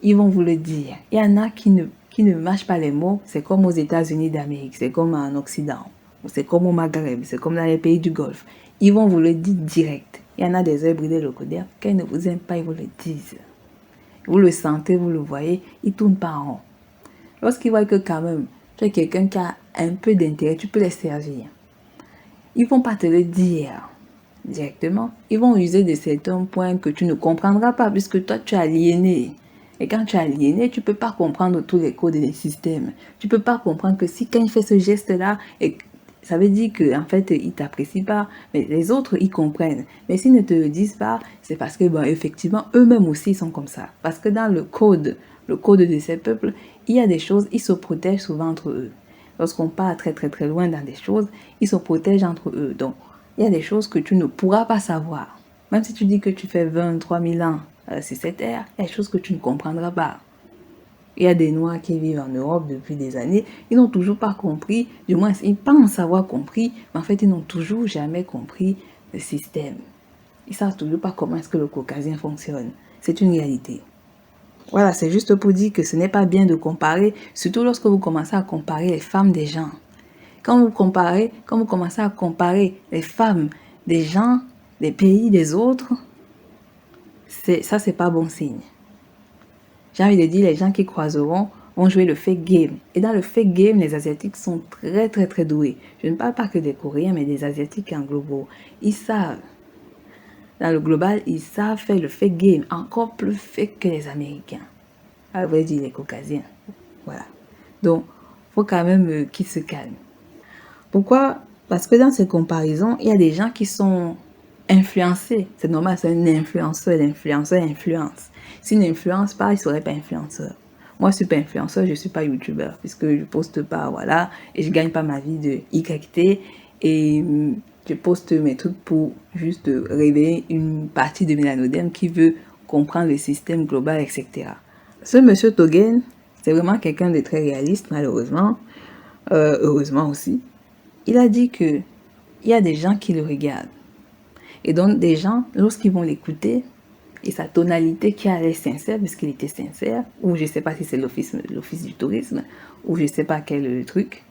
ils vont vous le dire. Il y en a qui ne mâchent pas les mots. C'est comme aux États-Unis d'Amérique, c'est comme en Occident, c'est comme au Maghreb, c'est comme dans les pays du Golfe. Ils vont vous le dire direct. Il y en a des œils brûlés locodères. Quand ils ne vous aiment pas, ils vous le disent. Vous le sentez, vous le voyez, ils ne tournent pas en rond. Lorsqu'ils voient que quand même, tu es quelqu'un qui a un peu d'intérêt, tu peux les servir. Ils ne vont pas te le dire directement. Ils vont user de certains points que tu ne comprendras pas puisque toi, tu es aliéné. Et quand tu es aliéné, tu ne peux pas comprendre tous les codes et les systèmes. Tu ne peux pas comprendre que si quand il fait ce geste-là, et ça veut dire qu'en fait, il ne t'apprécie pas. Mais les autres, ils comprennent. Mais s'ils ne te le disent pas, c'est parce que, effectivement, eux-mêmes aussi, ils sont comme ça. Parce que dans le code de ces peuples, il y a des choses, ils se protègent souvent entre eux. Lorsqu'on part très, très, très loin dans des choses, ils se protègent entre eux. Donc, il y a des choses que tu ne pourras pas savoir. Même si tu dis que tu fais 23 000 ans sur cette terre, il y a des choses que tu ne comprendras pas. Il y a des Noirs qui vivent en Europe depuis des années, ils n'ont toujours pas compris, du moins ils pensent avoir compris, mais en fait ils n'ont toujours jamais compris le système. Ils ne savent toujours pas comment est-ce que le caucasien fonctionne. C'est une réalité. Voilà, c'est juste pour dire que ce n'est pas bien de comparer, surtout lorsque vous commencez à comparer les femmes des gens. quand vous commencez à comparer les femmes des gens, des pays, des autres, c'est pas bon signe. J'ai envie de dire, les gens qui croiseront vont jouer le fake game. Et dans le fake game, les Asiatiques sont très, très, très doués. Je ne parle pas que des Coréens, mais des Asiatiques en global. Ils savent. Dans le global, ils savent faire le fake game, encore plus fake que les Américains. À vrai dire, les Caucasiens. Voilà. Donc, il faut quand même qu'ils se calment. Pourquoi? Parce que dans ces comparaisons, il y a des gens qui sont influencés. C'est normal, c'est un influenceur. L'influenceur influence. S'il n'influence pas, il ne serait pas influenceur. Moi, je ne suis pas influenceur, je ne suis pas youtubeur, puisque je ne poste pas, voilà, et je ne gagne pas ma vie de YT, et je poste mes trucs pour juste réveiller une partie de mes anodèmes qui veut comprendre le système global, etc. Ce monsieur Togen, c'est vraiment quelqu'un de très réaliste, malheureusement, heureusement aussi. Il a dit que il y a des gens qui le regardent. Et donc, des gens, lorsqu'ils vont l'écouter, et sa tonalité qui a l'air sincère, puisqu'il était sincère, ou je ne sais pas si c'est l'office du tourisme, ou je ne sais pas quel truc,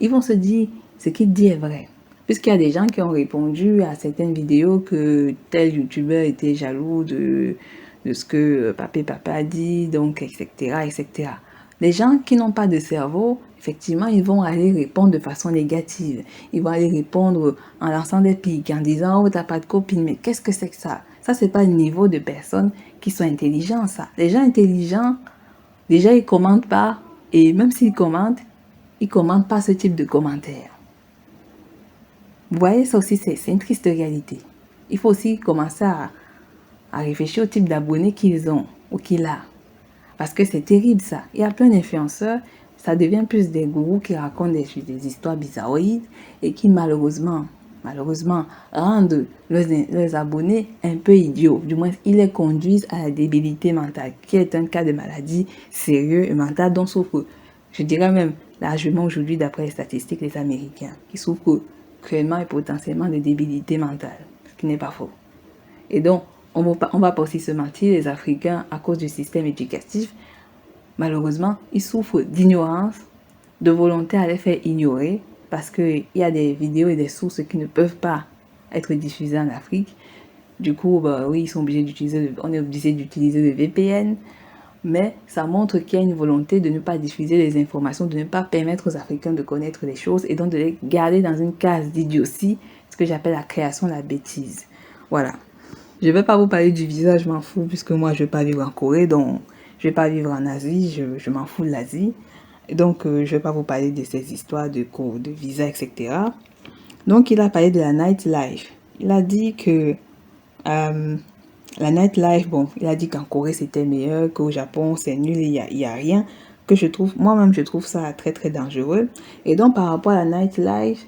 ils vont se dire, ce qu'il dit est vrai. Puisqu'il y a des gens qui ont répondu à certaines vidéos que tel youtubeur était jaloux de ce que papa a dit, donc, etc., etc. Les gens qui n'ont pas de cerveau, effectivement, ils vont aller répondre de façon négative. Ils vont aller répondre en lançant des pics, en disant « Oh, t'as pas de copine, mais qu'est-ce que c'est que ça ?» Ça, c'est pas le niveau de personnes qui sont intelligents, ça. Les gens intelligents, déjà, ils commentent pas, et même s'ils commentent pas ce type de commentaires. Vous voyez, ça aussi, c'est une triste réalité. Il faut aussi commencer à réfléchir au type d'abonnés qu'ils ont ou qu'il a. Parce que c'est terrible, ça. Il y a plein d'influenceurs, ça devient plus des gourous qui racontent des histoires bizarroïdes et qui, malheureusement, rendent leurs abonnés un peu idiots. Du moins, ils les conduisent à la débilité mentale, qui est un cas de maladie sérieux et mentale dont souffrent, je dirais même largement aujourd'hui, d'après les statistiques, les Américains, qui souffrent cruellement et potentiellement de débilité mentale, ce qui n'est pas faux. Et donc, on va pas aussi se mentir, les Africains, à cause du système éducatif, malheureusement, ils souffrent d'ignorance, de volonté à les faire ignorer, parce qu'il y a des vidéos et des sources qui ne peuvent pas être diffusées en Afrique. Du coup, oui, ils sont obligés on est obligé d'utiliser le VPN, mais ça montre qu'il y a une volonté de ne pas diffuser les informations, de ne pas permettre aux Africains de connaître les choses et donc de les garder dans une case d'idiotie, ce que j'appelle la création de la bêtise. Voilà. Je ne vais pas vous parler du visa, je m'en fous, puisque moi, je ne vais pas vivre en Corée, donc je ne vais pas vivre en Asie, je m'en fous de l'Asie. Donc, je ne vais pas vous parler de ces histoires de visa, etc. Donc, il a parlé de la nightlife. Il a dit que la nightlife, il a dit qu'en Corée, c'était meilleur, qu'au Japon, c'est nul, il y a rien, que moi-même, je trouve ça très, très dangereux. Et donc, par rapport à la nightlife,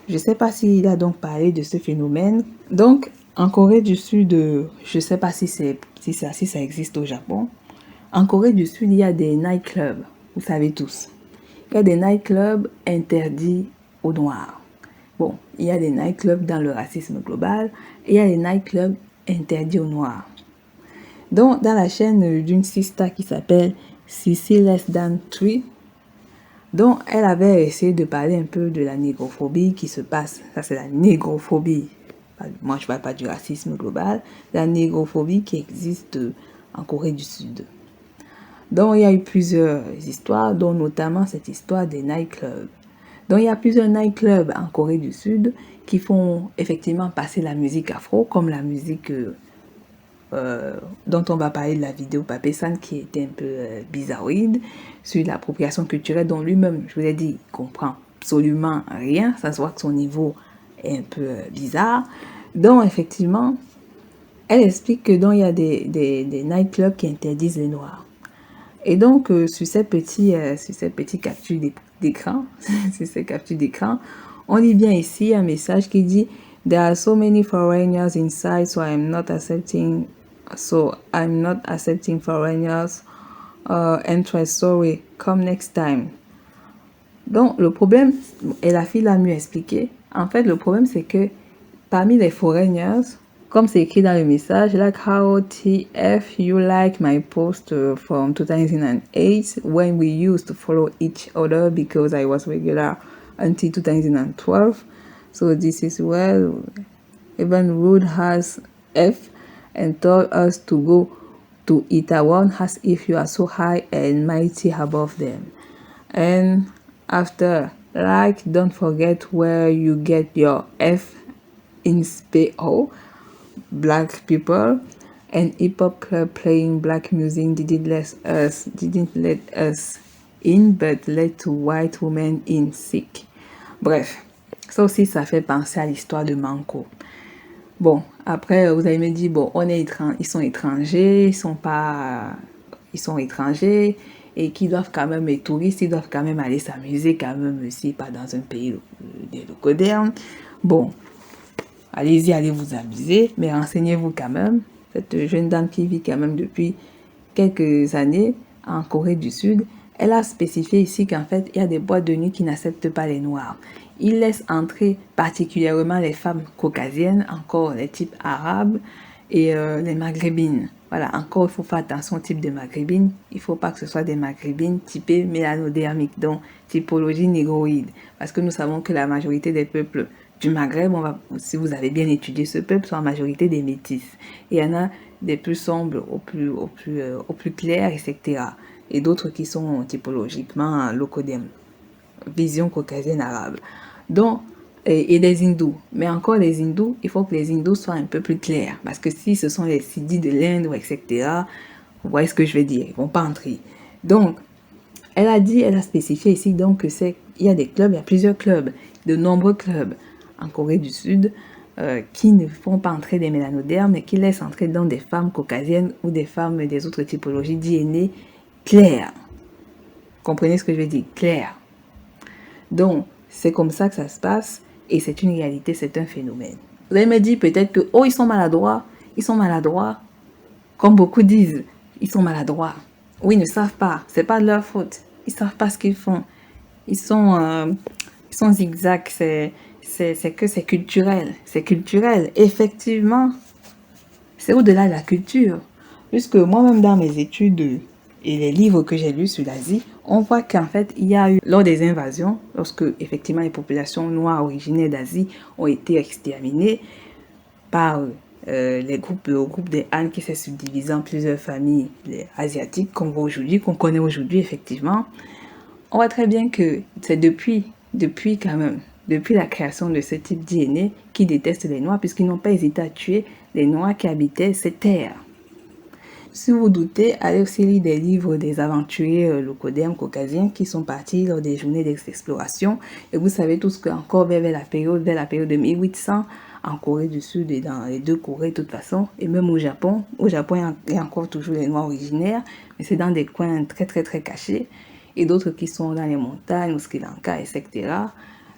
je ne sais pas s'il a donc parlé de ce phénomène. Donc, en Corée du Sud, je ne sais pas si ça existe au Japon. En Corée du Sud, il y a des nightclubs, vous savez tous. Il y a des nightclubs interdits aux Noirs. Bon, il y a des nightclubs dans le racisme global, et il y a des nightclubs interdits aux Noirs. Donc, dans la chaîne d'une sista qui s'appelle Sissy Less Than 3, donc elle avait essayé de parler un peu de la négrophobie qui se passe. Ça, c'est la négrophobie. Moi, je ne parle pas du racisme global. La négrophobie qui existe en Corée du Sud. Donc, il y a eu plusieurs histoires, dont notamment cette histoire des nightclubs. Donc, il y a plusieurs nightclubs en Corée du Sud qui font effectivement passer la musique afro, comme la musique dont on va parler de la vidéo Papé San, qui était un peu bizarroïde, sur l'appropriation culturelle, dont lui-même, je vous ai dit, il comprend absolument rien. Ça se voit que son niveau est un peu bizarre. Donc, effectivement, elle explique que donc, il y a des nightclubs qui interdisent les Noirs. Et donc, sur ces petits captures d'écran, on lit bien ici un message qui dit « There are so many foreigners inside, so I'm not accepting foreigners interest. Sorry, come next time. » Donc, le problème, et la fille l'a mieux expliqué, en fait, le problème, c'est que parmi les foreigners, comme c'est écrit dans le message, like how TF you like my post from 2008 when we used to follow each other because I was regular until 2012. So this is where even Rude has F and told us to go to Itaewon as if you are so high and mighty above them. And after, like, don't forget where you get your F in SPO, Black people, and hip hop club playing black music didn't let us in, but let white women in sick. Bref, ça aussi, ça fait penser à l'histoire de Manko. Bon, après, vous allez me dire, bon, ils sont étrangers, ils sont étrangers, et qui doivent quand même être touristes, ils doivent quand même aller s'amuser quand même aussi, pas dans un pays des locaux. Bon, allez-y, allez vous amuser, mais renseignez-vous quand même. Cette jeune dame qui vit quand même depuis quelques années en Corée du Sud, elle a spécifié ici qu'en fait, il y a des boîtes de nuit qui n'acceptent pas les noirs. Ils laissent entrer particulièrement les femmes caucasiennes, encore les types arabes et les maghrébines. Voilà, encore il faut faire attention au type de maghrébines. Il ne faut pas que ce soit des maghrébines typées mélanodermiques, donc typologie négroïde. Parce que nous savons que la majorité des peuples du Maghreb, si vous avez bien étudié ce peuple, sont en majorité des métis. Et il y en a des plus sombres au plus clair, etc. Et d'autres qui sont typologiquement locodem, vision caucasienne arabe. Donc, et les hindous. Mais encore les hindous, il faut que les hindous soient un peu plus clairs. Parce que si ce sont les Siddhis de l'Inde, etc., vous voyez ce que je veux dire, ils ne vont pas entrer. Donc, elle a spécifié ici donc que il y a des clubs, il y a plusieurs clubs, de nombreux clubs en Corée du Sud qui ne font pas entrer des mélanodermes, mais qui laissent entrer dans des femmes caucasiennes ou des femmes des autres typologies d'INE claires. Comprenez ce que je veux dire? Claires. Donc, c'est comme ça que ça se passe et c'est une réalité, c'est un phénomène. Vous allez me dire peut-être que, ils sont maladroits, comme beaucoup disent, ils sont maladroits. Oui, ils ne savent pas, c'est pas de leur faute, ils savent pas ce qu'ils font. Ils sont zigzags, c'est culturel, effectivement, c'est au-delà de la culture. Puisque moi-même dans mes études et les livres que j'ai lus sur l'Asie, on voit qu'en fait, il y a eu, lors des invasions, lorsque effectivement les populations noires originaires d'Asie ont été exterminées par le groupe des Han qui s'est subdivisé en plusieurs familles asiatiques qu'on connaît aujourd'hui effectivement, on voit très bien que c'est depuis la création de ce type d'INE qui détestent les Noirs puisqu'ils n'ont pas hésité à tuer les Noirs qui habitaient ces terres. Si vous doutez, allez aussi lire des livres des aventuriers locodermes caucasiens qui sont partis lors des journées d'exploration. Et vous savez tous qu'encore vers la période de 1800, en Corée du Sud et dans les deux Corées de toute façon, et même au Japon, il y a encore toujours les Noirs originaires, mais c'est dans des coins très très très cachés, et d'autres qui sont dans les montagnes, au Sri Lanka, etc.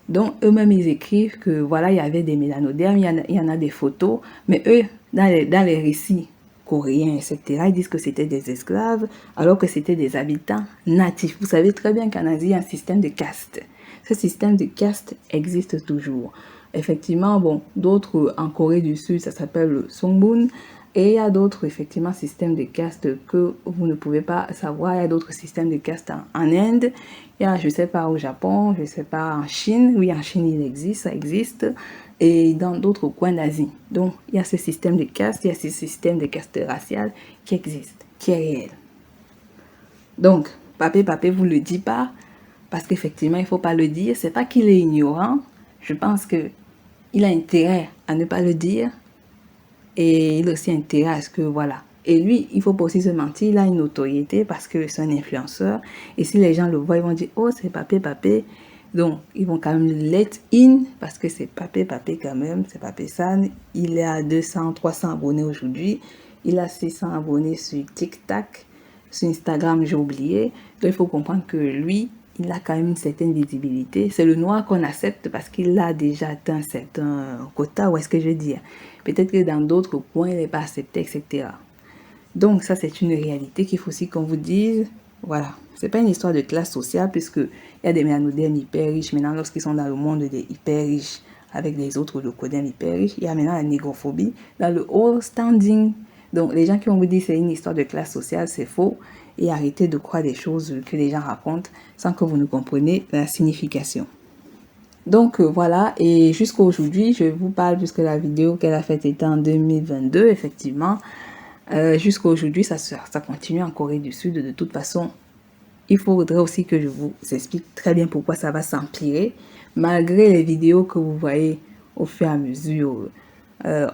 Donc eux-mêmes ils écrivent que voilà, il y avait des mélanodermes, il y en a des photos, mais eux, dans les récits coréens, etc., ils disent que c'était des esclaves, alors que c'était des habitants natifs. Vous savez très bien qu'en Asie, il y a un système de caste. Ce système de caste existe toujours. Effectivement, d'autres en Corée du Sud, ça s'appelle le Songbun, et il y a d'autres, effectivement, systèmes de caste que vous ne pouvez pas savoir. Il y a d'autres systèmes de caste en Inde, il y a, je ne sais pas, au Japon, je ne sais pas, en Chine. Oui, en Chine, ça existe. Et dans d'autres coins d'Asie. Donc, il y a ce système de caste, il y a ce système de caste racial qui existe, qui est réel. Donc, papé, vous ne le dites pas, parce qu'effectivement, il ne faut pas le dire. C'est pas qu'il est ignorant, je pense qu'il a intérêt à ne pas le dire, et il a aussi intérêt à ce que, voilà. Et lui, il ne faut pas aussi se mentir, il a une notoriété parce que c'est un influenceur, et si les gens le voient, ils vont dire, oh, c'est papé. Donc, ils vont quand même let in parce que c'est papé quand même, c'est papé San. Il est à 200, 300 abonnés aujourd'hui. Il a 600 abonnés sur TikTok. Sur Instagram, j'ai oublié. Donc, il faut comprendre que lui, il a quand même une certaine visibilité. C'est le noir qu'on accepte parce qu'il a déjà atteint un certain quota, ou est-ce que je veux dire. Peut-être que dans d'autres coins, il n'est pas accepté, etc. Donc, ça, c'est une réalité qu'il faut aussi qu'on vous dise. Voilà, c'est pas une histoire de classe sociale puisque il y a des mélanodermes hyper riches. Maintenant, lorsqu'ils sont dans le monde des hyper riches avec les autres locodermes hyper riches, il y a maintenant la négrophobie dans le haut standing. Donc, les gens qui vont vous dire que c'est une histoire de classe sociale, c'est faux. Et arrêtez de croire des choses que les gens racontent sans que vous ne compreniez la signification. Donc voilà, et jusqu'à aujourd'hui, je vous parle puisque la vidéo qu'elle a faite était en 2022, effectivement. Jusqu'à aujourd'hui, ça continue en Corée du Sud. De toute façon, il faudrait aussi que je vous explique très bien pourquoi ça va s'empirer. Malgré les vidéos que vous voyez au fur et à mesure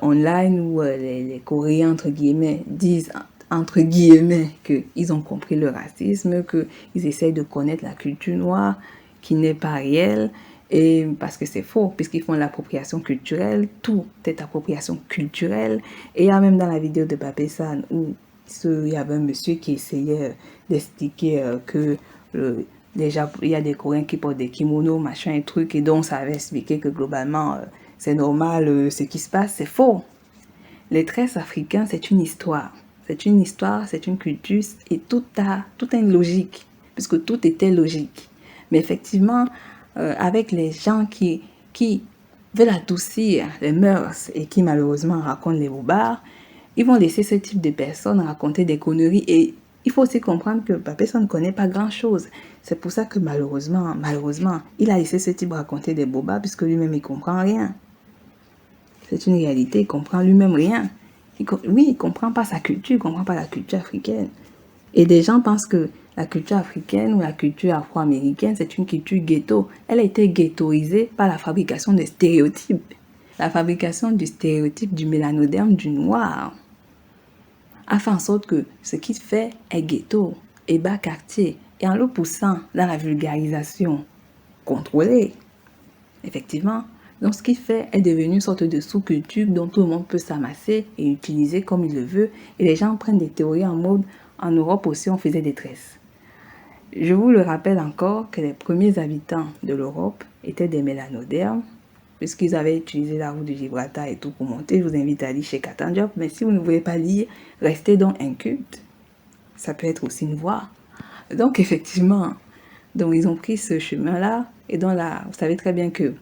online où les Coréens, entre guillemets, disent entre guillemets qu'ils ont compris le racisme, qu'ils essayent de connaître la culture noire qui n'est pas réelle. Et parce que c'est faux, puisqu'ils font l'appropriation culturelle, tout est appropriation culturelle. Et il y a même dans la vidéo de Papé San où il y avait un monsieur qui essayait d'expliquer que déjà il y a des Coréens qui portent des kimonos, machin et trucs, et donc ça avait expliqué que globalement c'est normal ce qui se passe. C'est faux. Les tresses africains, c'est une histoire. C'est une histoire, c'est une culture, et tout a une logique, puisque tout était logique. Mais effectivement, avec les gens qui veulent adoucir les mœurs et qui malheureusement racontent les bobards, ils vont laisser ce type de personnes raconter des conneries. Et il faut aussi comprendre que personne ne connaît pas grand-chose. C'est pour ça que malheureusement, il a laissé ce type raconter des bobards puisque lui-même, il ne comprend rien. C'est une réalité, il ne comprend lui-même rien. Il ne comprend pas sa culture, il ne comprend pas la culture africaine. Et des gens pensent que la culture africaine ou la culture afro-américaine, c'est une culture ghetto. Elle a été ghettoisée par la fabrication des stéréotypes. La fabrication du stéréotype du mélanoderme du noir a fait en sorte que ce qu'il fait est ghetto et bas quartier. Et en le poussant dans la vulgarisation contrôlée, effectivement, donc ce qu'il fait est devenu une sorte de sous-culture dont tout le monde peut s'amasser et utiliser comme il le veut. Et les gens prennent des théories en mode, en Europe aussi on faisait des tresses. Je vous le rappelle encore que les premiers habitants de l'Europe étaient des mélanodermes, puisqu'ils avaient utilisé la route de Gibraltar et tout pour monter. Je vous invite à lire chez Katandiop, mais si vous ne voulez pas lire, restez donc inculte. Ça peut être aussi une voie. Donc effectivement, donc ils ont pris ce chemin-là, et donc là, vous savez très bien que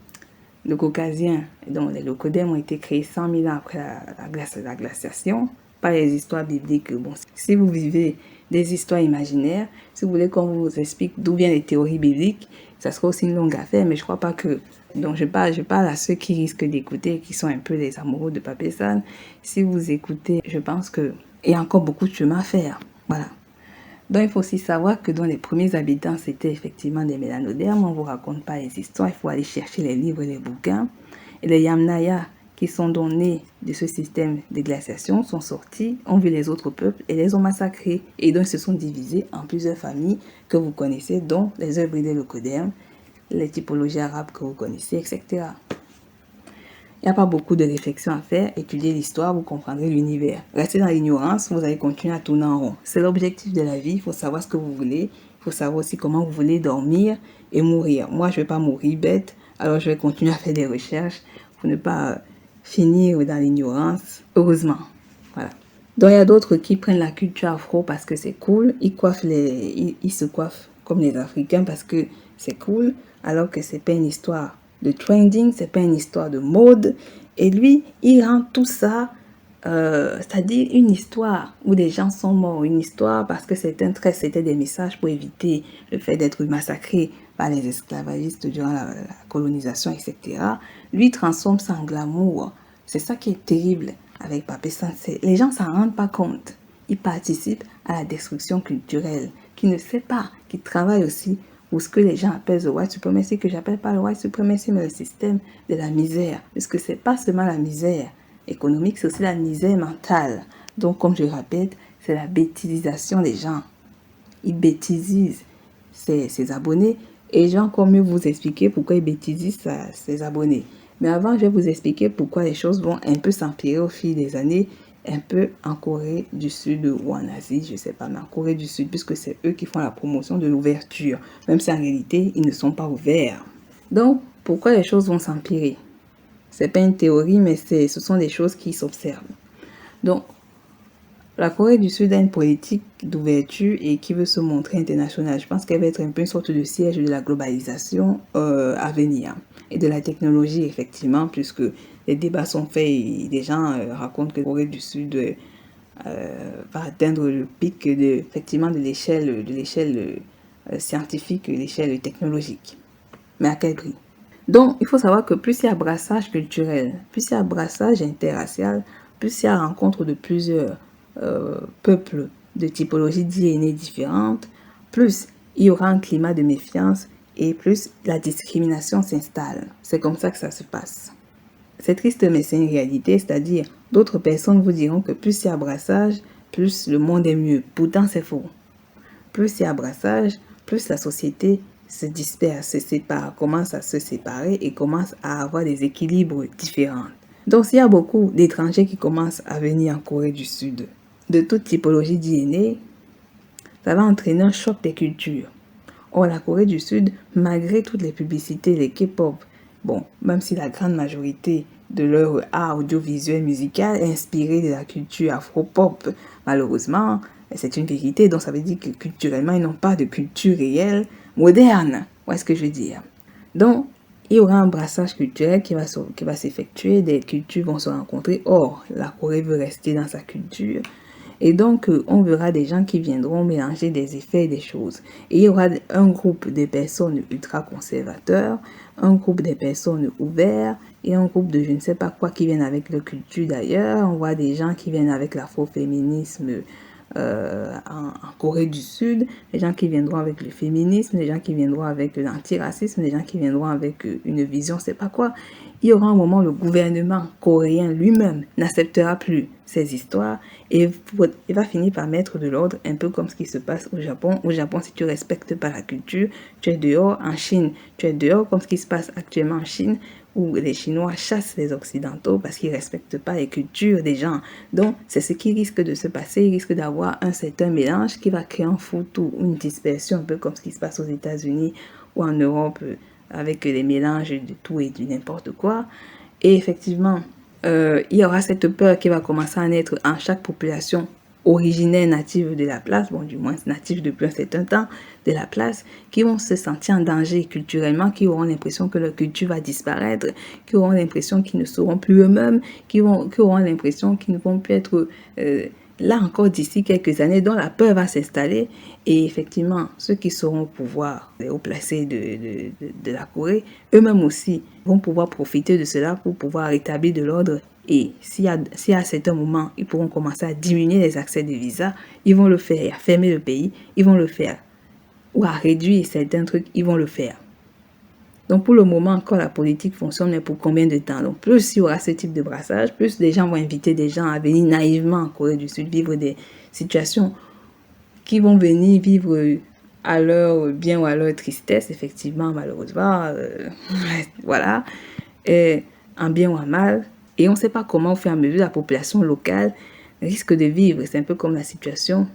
le caucasien, donc les leucodermes ont été créés 100 000 ans après la glaciation, par les histoires bibliques. Bon, si vous vivez des histoires imaginaires, si vous voulez qu'on vous explique d'où viennent les théories bibliques, ça sera aussi une longue affaire, mais je crois pas que... Donc je parle à ceux qui risquent d'écouter, qui sont un peu les amoureux de Papé San. Si vous écoutez, je pense qu'il y a encore beaucoup de chemin à faire. Voilà. Donc il faut aussi savoir que dans les premiers habitants, c'était effectivement des mélanodermes. On ne vous raconte pas les histoires, il faut aller chercher les livres et les bouquins. Et les Yamnaya, qui sont donc nés de ce système de glaciation, sont sortis, ont vu les autres peuples et les ont massacrés. Et donc ils se sont divisés en plusieurs familles que vous connaissez, dont les œuvres des leucodermes, les typologies arabes que vous connaissez, etc. Il n'y a pas beaucoup de réflexion à faire. Étudiez l'histoire, vous comprendrez l'univers. Restez dans l'ignorance, vous allez continuer à tourner en rond. C'est l'objectif de la vie. Il faut savoir ce que vous voulez. Il faut savoir aussi comment vous voulez dormir et mourir. Moi, je ne vais pas mourir bête. Alors, je vais continuer à faire des recherches pour ne pas finir dans l'ignorance. Heureusement. Voilà. Donc, il y a d'autres qui prennent la culture afro parce que c'est cool. Ils se coiffent comme les Africains parce que c'est cool. Alors que ce n'est pas une histoire de trending, c'est pas une histoire de mode. Et lui, il rend tout ça, c'est-à-dire une histoire où des gens sont morts, une histoire parce que c'était des messages pour éviter le fait d'être massacré par les esclavagistes durant la colonisation, etc. Lui transforme ça en glamour. C'est ça qui est terrible avec Papé San. Les gens s'en rendent pas compte. Ils participent à la destruction culturelle, qui ne sait pas, qui travaille aussi ou ce que les gens appellent le white supremacy, que j'appelle pas le white supremacy, mais le système de la misère. Parce que c'est pas seulement la misère économique, c'est aussi la misère mentale. Donc, comme je répète, c'est la bêtisisation des gens. Ils bêtisisent ses abonnés. Et je vais encore mieux vous expliquer pourquoi ils bêtisisent ses abonnés. Mais avant, je vais vous expliquer pourquoi les choses vont un peu s'empirer au fil des années, un peu en Corée du Sud ou en Asie, je ne sais pas, mais en Corée du Sud, puisque c'est eux qui font la promotion de l'ouverture, même si en réalité, ils ne sont pas ouverts. Donc, pourquoi les choses vont s'empirer? Ce n'est pas une théorie, mais ce sont des choses qui s'observent. Donc, la Corée du Sud a une politique d'ouverture et qui veut se montrer internationale. Je pense qu'elle va être un peu une sorte de siège de la globalisation à venir et de la technologie, effectivement, puisque les débats sont faits et des gens racontent que la Corée du Sud va atteindre le pic effectivement de l'échelle scientifique et l'échelle technologique. Mais à quel prix? Donc, il faut savoir que plus il y a brassage culturel, plus il y a brassage interracial, plus il y a rencontre de plusieurs peuples de typologies d'INE différentes, plus il y aura un climat de méfiance et plus la discrimination s'installe. C'est comme ça que ça se passe. C'est triste, mais c'est une réalité, c'est-à-dire d'autres personnes vous diront que plus il y a brassage, plus le monde est mieux. Pourtant, c'est faux. Plus il y a brassage, plus la société se disperse, se sépare, commence à se séparer et commence à avoir des équilibres différents. Donc, s'il y a beaucoup d'étrangers qui commencent à venir en Corée du Sud, de toute typologie d'INE, ça va entraîner un choc des cultures. Or, la Corée du Sud, malgré toutes les publicités, les K-pop, bon, même si la grande majorité de leur art audiovisuel musical est inspiré de la culture afro-pop, malheureusement, c'est une vérité. Donc, ça veut dire que culturellement, ils n'ont pas de culture réelle, moderne. Où est-ce que je veux dire? Donc, il y aura un brassage culturel qui va s'effectuer, des cultures vont se rencontrer. Or, la Corée veut rester dans sa culture. Et donc, on verra des gens qui viendront mélanger des effets et des choses. Et il y aura un groupe de personnes ultra-conservateurs, un groupe de personnes ouvertes, et un groupe de je ne sais pas quoi qui viennent avec leur culture d'ailleurs. On voit des gens qui viennent avec l'afroféminisme en Corée du Sud, des gens qui viendront avec le féminisme, des gens qui viendront avec l'antiracisme, des gens qui viendront avec une vision, c'est pas quoi. Il y aura un moment où le gouvernement coréen lui-même n'acceptera plus ces histoires et il va finir par mettre de l'ordre, un peu comme ce qui se passe au Japon. Au Japon, si tu respectes pas la culture, tu es dehors. En Chine, tu es dehors, comme ce qui se passe actuellement en Chine, où les Chinois chassent les Occidentaux parce qu'ils ne respectent pas les cultures des gens. Donc, c'est ce qui risque de se passer. Il risque d'avoir un certain mélange qui va créer un foutoir, une dispersion, un peu comme ce qui se passe aux États-Unis ou en Europe, avec les mélanges de tout et de n'importe quoi. Et effectivement, il y aura cette peur qui va commencer à naître en chaque population originaire native de la place, bon du moins native depuis un certain temps de la place, qui vont se sentir en danger culturellement, qui auront l'impression que leur culture va disparaître, qui auront l'impression qu'ils ne seront plus eux-mêmes, qui auront l'impression qu'ils ne vont plus être là encore d'ici quelques années, dont la peur va s'installer. Et effectivement, ceux qui seront au pouvoir, les hauts placés de la Corée, eux-mêmes aussi vont pouvoir profiter de cela pour pouvoir rétablir de l'ordre. Et si à certains moments, ils pourront commencer à diminuer les accès de visa, ils vont le faire, à fermer le pays, ils vont le faire. Ou à réduire certains trucs, ils vont le faire. Donc pour le moment, encore la politique fonctionne, mais pour combien de temps? Donc plus il y aura ce type de brassage, plus les gens vont inviter des gens à venir naïvement en Corée du Sud vivre des situations qui vont venir vivre à leur bien ou à leur tristesse, effectivement, malheureusement, voilà, et en bien ou en mal. Et on ne sait pas comment, au fur et à mesure, la population locale risque de vivre. C'est un peu comme la situation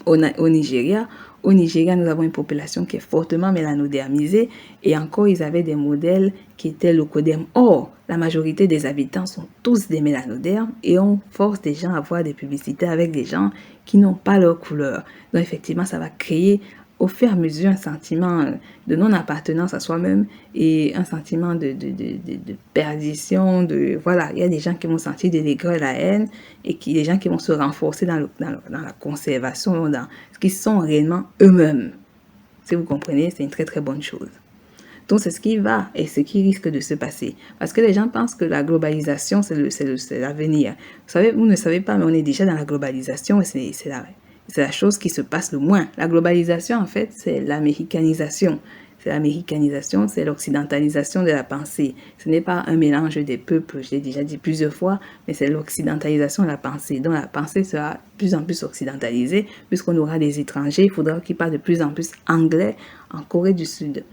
au Nigeria. Au Nigeria, nous avons une population qui est fortement mélanodermisée et encore, ils avaient des modèles qui étaient leucodermes. Or, la majorité des habitants sont tous des mélanodermes et on force des gens à voir des publicités avec des gens qui n'ont pas leur couleur. Donc, effectivement, ça va créer au fur et à mesure un sentiment de non-appartenance à soi-même et un sentiment de perdition, voilà, il y a des gens qui vont sentir de l'aigreur et la haine et des gens qui vont se renforcer dans la conservation, dans ce qu'ils sont réellement eux-mêmes. Si vous comprenez, c'est une très très bonne chose. Donc c'est ce qui va et ce qui risque de se passer. Parce que les gens pensent que la globalisation, c'est l'avenir. Vous ne savez pas, mais on est déjà dans la globalisation et c'est la chose qui se passe le moins. La globalisation, en fait, c'est l'américanisation. C'est l'américanisation, c'est l'occidentalisation de la pensée. Ce n'est pas un mélange des peuples, je l'ai déjà dit plusieurs fois, mais c'est l'occidentalisation de la pensée. Donc la pensée sera de plus en plus occidentalisée, puisqu'on aura des étrangers, il faudra qu'ils parlent de plus en plus anglais en Corée du Sud.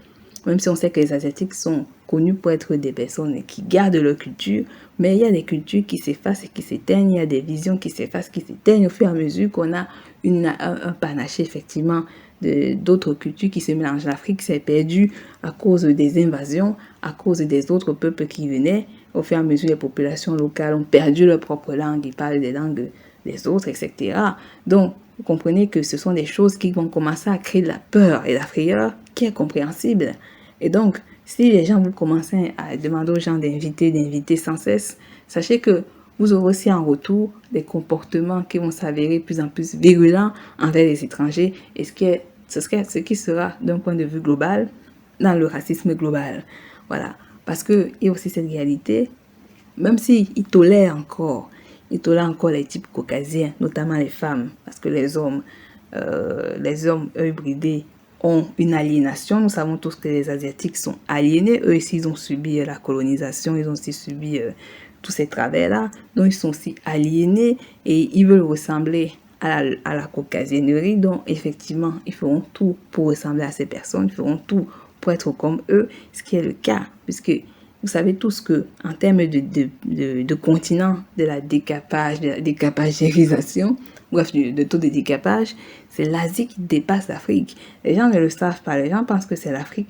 Même si on sait que les Asiatiques sont connus pour être des personnes qui gardent leur culture, mais il y a des cultures qui s'effacent et qui s'éteignent, il y a des visions qui s'effacent, qui s'éteignent au fur et à mesure qu'on a un panaché effectivement d'autres cultures qui se mélangent. L'Afrique s'est perdue à cause des invasions, à cause des autres peuples qui venaient. Au fur et à mesure, les populations locales ont perdu leur propre langue, ils parlent des langues des autres, etc. Donc, vous comprenez que ce sont des choses qui vont commencer à créer de la peur et de la frayeur qui est compréhensible. Et donc, si les gens vous commencez à demander aux gens d'inviter sans cesse, sachez que vous aurez aussi en retour des comportements qui vont s'avérer de plus en plus virulents envers les étrangers et ce qui sera d'un point de vue global dans le racisme global. Voilà. Parce qu'il y a aussi cette réalité, même s'ils tolèrent encore les types caucasiens, notamment les femmes, parce que les hommes hybridés ont une aliénation. Nous savons tous que les Asiatiques sont aliénés. Eux aussi, ils ont subi la colonisation, ils ont aussi subi tous ces travers-là. Donc, ils sont aussi aliénés et ils veulent ressembler à la caucasiennerie. Donc, effectivement, ils feront tout pour ressembler à ces personnes. Ils feront tout pour être comme eux, ce qui est le cas, puisque vous savez tous que en termes de continent, de la décapagérisation, bref, de taux de décapage, c'est l'Asie qui dépasse l'Afrique. Les gens ne le savent pas. Les gens pensent que c'est en Afrique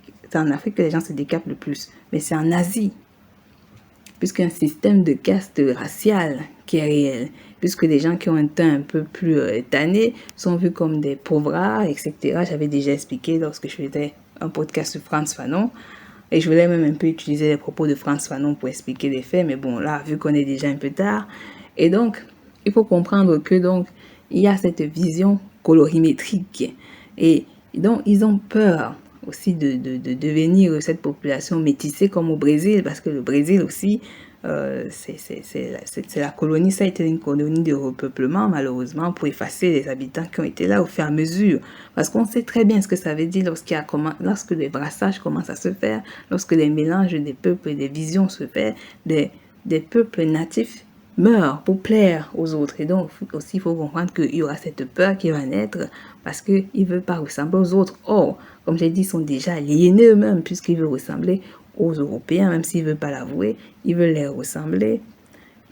que les gens se décapent le plus. Mais c'est en Asie. Puisqu'un système de caste raciale qui est réel. Puisque les gens qui ont un teint un peu plus tanné sont vus comme des pauvres, etc. J'avais déjà expliqué lorsque je faisais un podcast sur Frantz Fanon. Et je voulais même un peu utiliser les propos de Frantz Fanon pour expliquer les faits. Mais bon, là, vu qu'on est déjà un peu tard. Et donc, il faut comprendre que donc, il y a cette vision colorimétrique. Et donc, ils ont peur aussi de devenir cette population métissée comme au Brésil, parce que le Brésil aussi, c'est la colonie, ça a été une colonie de repeuplement, malheureusement, pour effacer les habitants qui ont été là au fur et à mesure. Parce qu'on sait très bien ce que ça veut dire lorsque les brassages commencent à se faire, lorsque les mélanges des peuples et des visions se font, des peuples natifs meurent pour plaire aux autres. Et donc, aussi, il faut comprendre qu'il y aura cette peur qui va naître parce qu'ils ne veulent pas ressembler aux autres. Or, comme j'ai dit, ils sont déjà aliénés eux-mêmes puisqu'ils veulent ressembler aux Européens, même s'ils ne veulent pas l'avouer. Ils veulent les ressembler.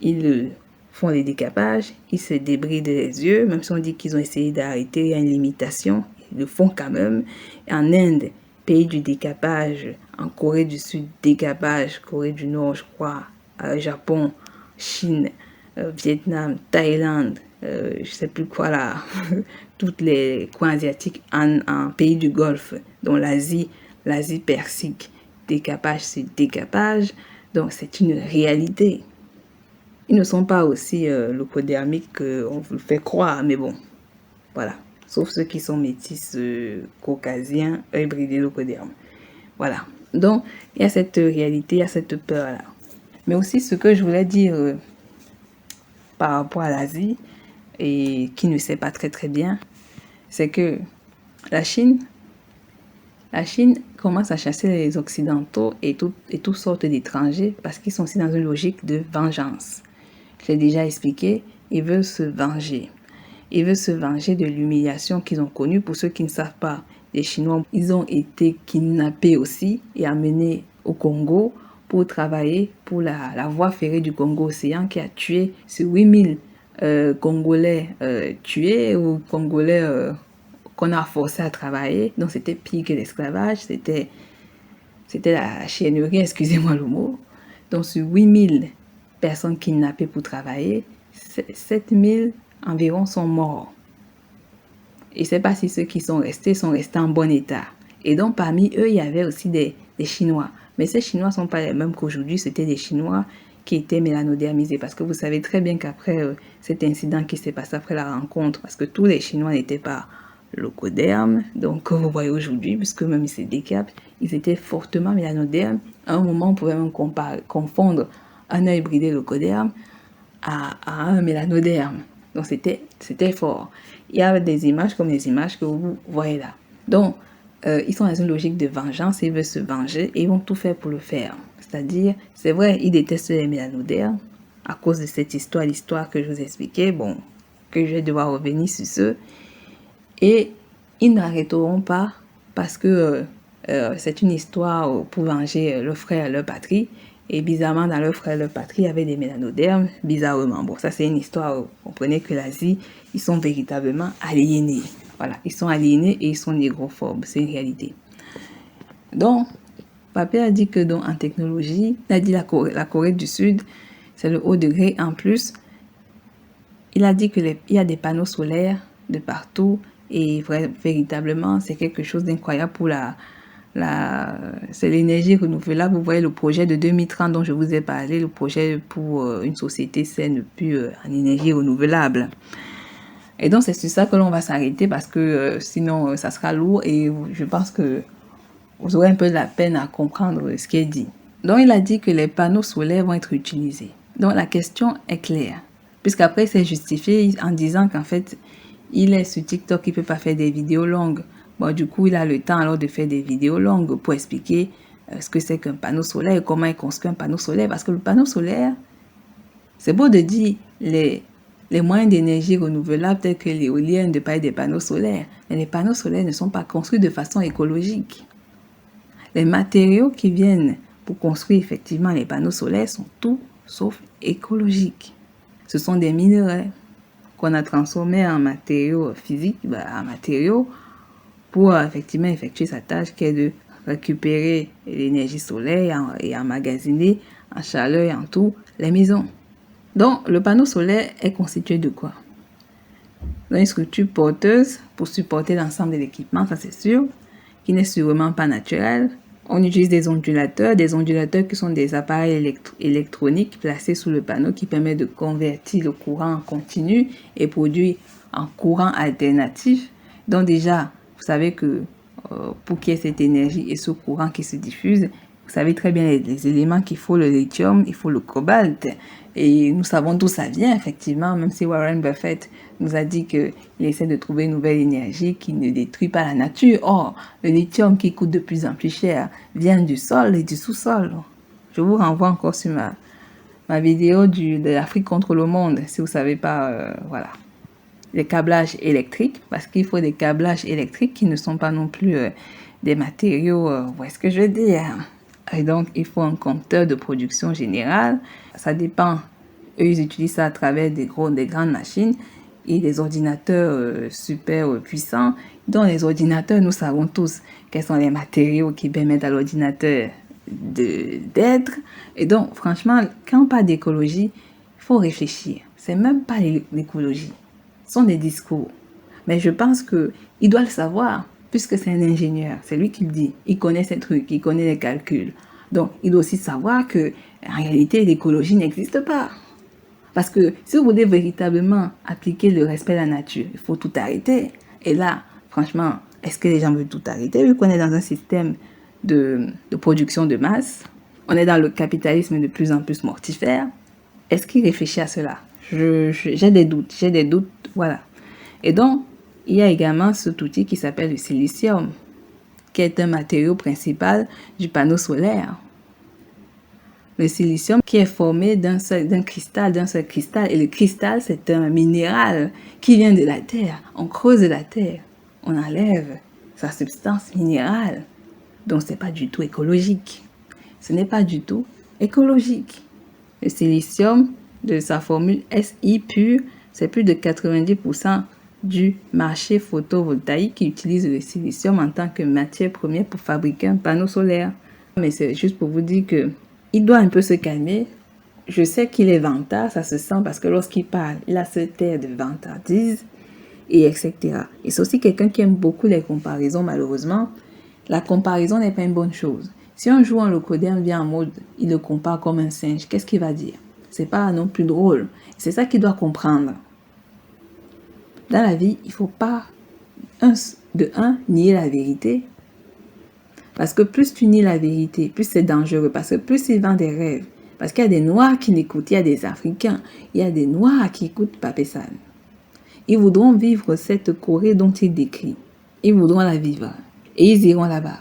Ils font des décapages. Ils se débrident les yeux. Même si on dit qu'ils ont essayé d'arrêter, il y a une limitation. Ils le font quand même. En Inde, pays du décapage. En Corée du Sud, décapage. Corée du Nord, je crois. Japon, Chine, Vietnam, Thaïlande, je ne sais plus quoi là, toutes les coins asiatiques en pays du Golfe, dont l'Asie Persique, décapage c'est décapage, donc c'est une réalité. Ils ne sont pas aussi leucodermiques qu'on vous le fait croire, mais bon, voilà, sauf ceux qui sont métis caucasiens, hybridés leucodermes. Voilà, donc il y a cette réalité, il y a cette peur-là. Mais aussi, ce que je voulais dire par rapport à l'Asie, et qui ne sait pas très très bien, c'est que la Chine commence à chasser les Occidentaux et toutes sortes d'étrangers parce qu'ils sont aussi dans une logique de vengeance. Je l'ai déjà expliqué, ils veulent se venger. Ils veulent se venger de l'humiliation qu'ils ont connue. Pour ceux qui ne savent pas, les Chinois, ils ont été kidnappés aussi et amenés au Congo pour travailler pour la voie ferrée du Congo-Océan qui a tué ces 8000 Congolais tués ou Congolais qu'on a forcé à travailler. Donc c'était pire que l'esclavage, c'était la chiennerie, excusez-moi le mot. Donc sur 8000 personnes kidnappées pour travailler, 7000 environ sont morts. Et c'est pas si ceux qui sont restés en bon état. Et donc parmi eux, il y avait aussi des Chinois. Mais ces Chinois ne sont pas les mêmes qu'aujourd'hui. C'était des Chinois qui étaient mélanodermisés. Parce que vous savez très bien qu'après cet incident qui s'est passé après la rencontre, parce que tous les Chinois n'étaient pas leucodermes, donc comme vous voyez aujourd'hui, puisque même ils se décapent, ils étaient fortement mélanodermes. À un moment, on pouvait même confondre un œil bridé leucoderme à un mélanoderme. Donc c'était fort. Il y a des images comme les images que vous voyez là. Donc, ils sont dans une logique de vengeance, ils veulent se venger et ils vont tout faire pour le faire. C'est-à-dire, c'est vrai, ils détestent les mélanodermes à cause de cette l'histoire que je vous expliquais, bon, que je vais devoir revenir sur ce. Et ils n'arrêteront pas parce que c'est une histoire pour venger leur frère et leur patrie. Et bizarrement, dans leur frère et leur patrie, il y avait des mélanodermes, bizarrement. Bon, ça c'est une histoire, vous comprenez que l'Asie, ils sont véritablement aliénés. Voilà, ils sont aliénés et ils sont négrophobes, c'est une réalité. Donc, Pape a dit que donc, en technologie, il a dit la Corée du Sud, c'est le haut degré. En plus, il a dit qu'il y a des panneaux solaires de partout et véritablement, c'est quelque chose d'incroyable pour c'est l'énergie renouvelable. Vous voyez le projet de 2030 dont je vous ai parlé, le projet pour une société saine pure en énergie renouvelable. Et donc, c'est sur ça que l'on va s'arrêter parce que sinon, ça sera lourd et je pense que vous aurez un peu de la peine à comprendre ce qui est dit. Donc, il a dit que les panneaux solaires vont être utilisés. Donc, la question est claire. Puisqu'après, il s'est justifié en disant qu'en fait, il est sur TikTok, il ne peut pas faire des vidéos longues. Bon, du coup, il a le temps alors de faire des vidéos longues pour expliquer ce que c'est qu'un panneau solaire et comment il construit un panneau solaire. Parce que le panneau solaire, c'est beau de dire les moyens d'énergie renouvelable tels que l'éolienne de parler des panneaux solaires. Mais les panneaux solaires ne sont pas construits de façon écologique. Les matériaux qui viennent pour construire effectivement les panneaux solaires sont tout sauf écologiques. Ce sont des minerais qu'on a transformés en matériaux physiques, en matériaux pour effectivement effectuer sa tâche qui est de récupérer l'énergie solaire et emmagasiner en chaleur et en tout les maisons. Donc, le panneau solaire est constitué de quoi? D'une structure porteuse pour supporter l'ensemble de l'équipement, ça c'est sûr, qui n'est sûrement pas naturel. On utilise des ondulateurs qui sont des appareils électroniques placés sous le panneau qui permettent de convertir le courant en continu et produire en courant alternatif. Donc déjà, vous savez que pour qu'il y ait cette énergie et ce courant qui se diffuse, vous savez très bien les éléments qu'il faut, le lithium, il faut le cobalt. Et nous savons d'où ça vient, effectivement, même si Warren Buffett nous a dit qu'il essaie de trouver une nouvelle énergie qui ne détruit pas la nature. Or, le lithium qui coûte de plus en plus cher vient du sol et du sous-sol. Je vous renvoie encore sur ma vidéo de l'Afrique contre le monde, si vous ne savez pas, voilà. Les câblages électriques, parce qu'il faut des câblages électriques qui ne sont pas non plus des matériaux, vous voyez ce que je veux dire. Et donc, il faut un compteur de production générale. Ça dépend. Eux, ils utilisent ça à travers des grandes machines et des ordinateurs super puissants. Dans les ordinateurs, nous savons tous quels sont les matériaux qui permettent à l'ordinateur d'être. Et donc, franchement, quand on parle d'écologie, il faut réfléchir. C'est même pas l'écologie. Ce sont des discours. Mais je pense qu'il doit le savoir. Puisque c'est un ingénieur, c'est lui qui le dit. Il connaît ces trucs, il connaît les calculs. Donc, il doit aussi savoir que, en réalité, l'écologie n'existe pas. Parce que si vous voulez véritablement appliquer le respect de la nature, il faut tout arrêter. Et là, franchement, est-ce que les gens veulent tout arrêter vu qu'on est dans un système de production de masse? On est dans le capitalisme de plus en plus mortifère. Est-ce qu'il réfléchit à cela? J'ai des doutes, voilà. Et donc, il y a également cet outil qui s'appelle le silicium, qui est un matériau principal du panneau solaire. Le silicium qui est formé d'un seul cristal. Et le cristal, c'est un minéral qui vient de la terre. On creuse la terre, on enlève sa substance minérale. Donc, ce n'est pas du tout écologique. Ce n'est pas du tout écologique. Le silicium, de sa formule Si pure, c'est plus de 90% du marché photovoltaïque qui utilise le silicium en tant que matière première pour fabriquer un panneau solaire. Mais c'est juste pour vous dire que il doit un peu se calmer. Je sais qu'il est vantard, ça se sent parce que lorsqu'il parle, il a ce terre de vantardise et etc. Et c'est aussi quelqu'un qui aime beaucoup les comparaisons, malheureusement. La comparaison n'est pas une bonne chose. Si un jour un locodème vient en mode, il le compare comme un singe, qu'est-ce qu'il va dire? C'est pas non plus drôle. C'est ça qu'il doit comprendre. Dans la vie, il ne faut pas, nier la vérité. Parce que plus tu nies la vérité, plus c'est dangereux. Parce que plus il vend des rêves. Parce qu'il y a des Noirs qui l'écoutent, il y a des Africains, il y a des Noirs qui écoutent Pape San. Ils voudront vivre cette Corée dont il décrit. Ils voudront la vivre. Et ils iront là-bas.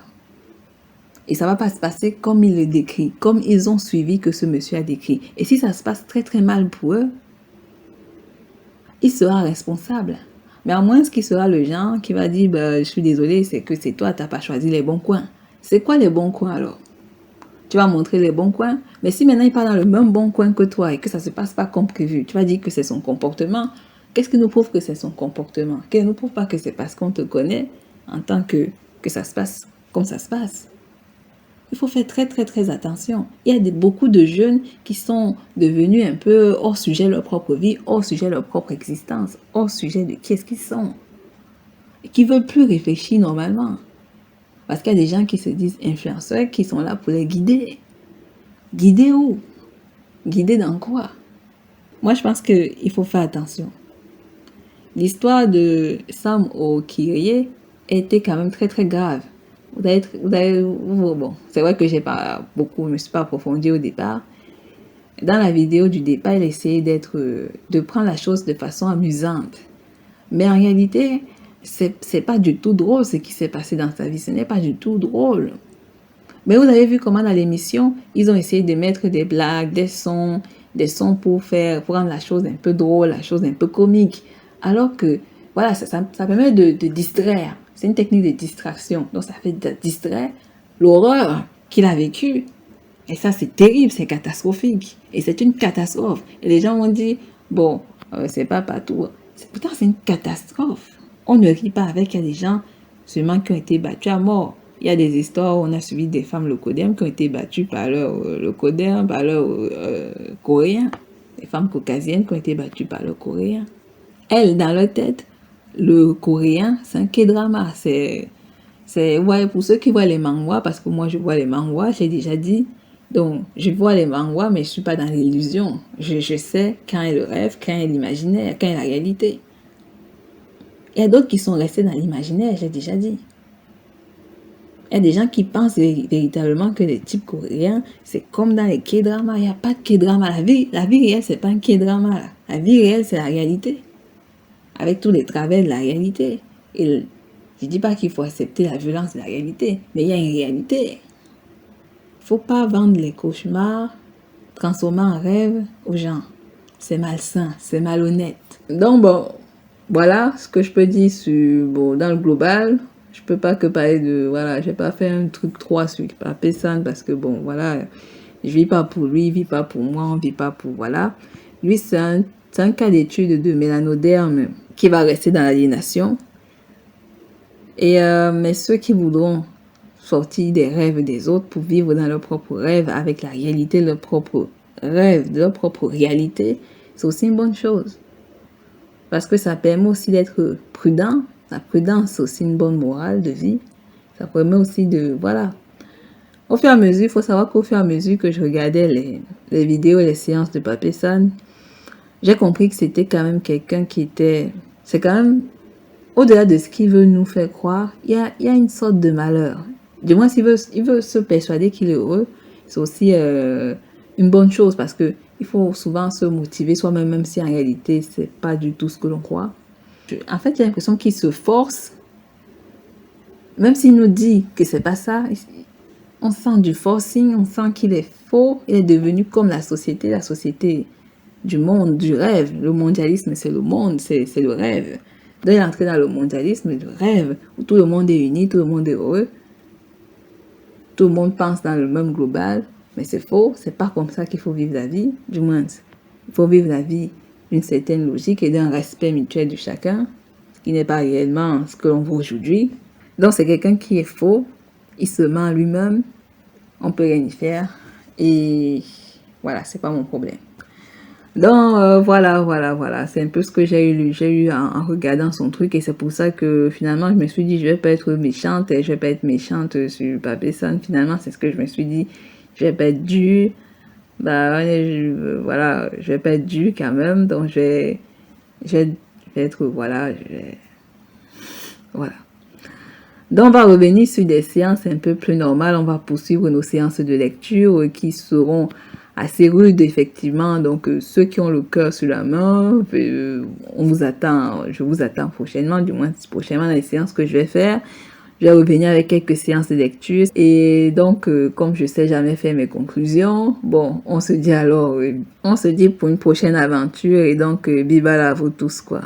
Et ça ne va pas se passer comme il le décrit, comme ils ont suivi que ce monsieur a décrit. Et si ça se passe très très mal pour eux, il sera responsable. Mais à moins qu'il sera le genre qui va dire je suis désolé, c'est que c'est toi, tu n'as pas choisi les bons coins. C'est quoi les bons coins alors? Tu vas montrer les bons coins. Mais si maintenant il part dans le même bon coin que toi et que ça ne se passe pas comme prévu, tu vas dire que c'est son comportement. Qu'est-ce qui nous prouve que c'est son comportement? Qu'est-ce qui ne nous prouve pas que c'est parce qu'on te connaît en tant que ça se passe comme ça se passe? Il faut faire très très très attention. Il y a beaucoup de jeunes qui sont devenus un peu hors sujet de leur propre vie, hors sujet de leur propre existence, hors sujet de qui est-ce qu'ils sont. Et qui ne veulent plus réfléchir normalement. Parce qu'il y a des gens qui se disent influenceurs qui sont là pour les guider. Guider où? Guider dans quoi? Moi je pense qu'il faut faire attention. L'histoire de Sam Okirie était quand même très très grave. Bon, c'est vrai que je me suis pas approfondie au départ. Dans la vidéo du départ, il essayait de prendre la chose de façon amusante. Mais en réalité, c'est pas du tout drôle ce qui s'est passé dans sa vie. Ce n'est pas du tout drôle. Mais vous avez vu comment dans l'émission, ils ont essayé de mettre des blagues, des sons pour rendre la chose un peu drôle, la chose un peu comique. Alors que, voilà, ça permet de distraire. C'est une technique de distraction. Donc, ça fait distraire l'horreur qu'il a vécue. Et ça, c'est terrible, c'est catastrophique. Et c'est une catastrophe. Et les gens ont dit, bon, c'est pas partout. Pourtant, c'est une catastrophe. On ne rit pas avec. Il y a des gens, seulement, qui ont été battus à mort. Il y a des histoires où on a suivi des femmes locodem qui ont été battues par leur locodem, par leur coréen. Des femmes caucasiennes qui ont été battues par leur coréen. Elles, dans leur tête, le coréen, c'est un K-drama. Ouais, pour ceux qui voient les manhwas, parce que moi je vois les manhwas, j'ai déjà dit. Donc, je vois les manhwas, mais je suis pas dans l'illusion. Je sais quand est le rêve, quand est l'imaginaire, quand est la réalité. Il y a d'autres qui sont restés dans l'imaginaire, j'ai déjà dit. Il y a des gens qui pensent véritablement que les types coréens, c'est comme dans les K-dramas. Il n'y a pas de K-drama. La vie réelle, c'est pas un K-drama. La vie réelle, c'est la réalité. Avec tous les travers de la réalité. Et je ne dis pas qu'il faut accepter la violence de la réalité, mais il y a une réalité. Il ne faut pas vendre les cauchemars, transformer en rêve aux gens. C'est malsain, c'est malhonnête. Donc bon, voilà ce que je peux dire dans le global. Je peux pas que parler je vais pas faire un truc 3 sur Pape San parce que bon, voilà, je vis pas pour lui, il vit pas pour moi, on vit pas pour, voilà. Lui, c'est un cas d'étude de mélanoderme qui va rester dans l'aliénation. Et, mais ceux qui voudront sortir des rêves des autres pour vivre dans leur propre rêve avec la réalité de leur propre rêve, de leur propre réalité, c'est aussi une bonne chose. Parce que ça permet aussi d'être prudent. La prudence, c'est aussi une bonne morale de vie. Ça permet aussi voilà. Au fur et à mesure, il faut savoir qu'au fur et à mesure que je regardais les vidéos et les séances de Pape San, j'ai compris que c'était quand même quelqu'un c'est quand même, au-delà de ce qu'il veut nous faire croire, il y a une sorte de malheur. Du moins, il veut se persuader qu'il est heureux. C'est aussi une bonne chose parce que il faut souvent se motiver soi-même, même si en réalité, c'est pas du tout ce que l'on croit. En fait, j'ai l'impression qu'il se force, même s'il nous dit que c'est pas ça, on sent du forcing, on sent qu'il est faux, il est devenu comme la société du monde, du rêve. Le mondialisme, c'est le monde, c'est le rêve. Donc, il est entré dans le mondialisme, le rêve, où tout le monde est uni, tout le monde est heureux, tout le monde pense dans le même global, mais c'est faux, c'est pas comme ça qu'il faut vivre la vie, du moins, il faut vivre la vie d'une certaine logique et d'un respect mutuel de chacun, ce qui n'est pas réellement ce que l'on voit aujourd'hui. Donc c'est quelqu'un qui est faux, il se ment lui-même, on peut rien y faire, et voilà, c'est pas mon problème. Donc voilà, c'est un peu ce que j'ai eu en regardant son truc, et c'est pour ça que finalement je me suis dit je vais pas être méchante, et je vais pas être méchante sur Pape San. Finalement c'est ce que je me suis dit, je vais pas être dure. Voilà, je vais pas être dure quand même, donc je vais être, voilà. Donc on va revenir sur des séances un peu plus normales, on va poursuivre nos séances de lecture qui seront assez rudes effectivement, donc ceux qui ont le cœur sur la main, je vous attends prochainement, du moins prochainement dans les séances que je vais faire. Je vais revenir avec quelques séances de lecture. Et donc, comme je sais jamais faire mes conclusions, bon, on se dit pour une prochaine aventure. Et donc, bibala à vous tous, quoi.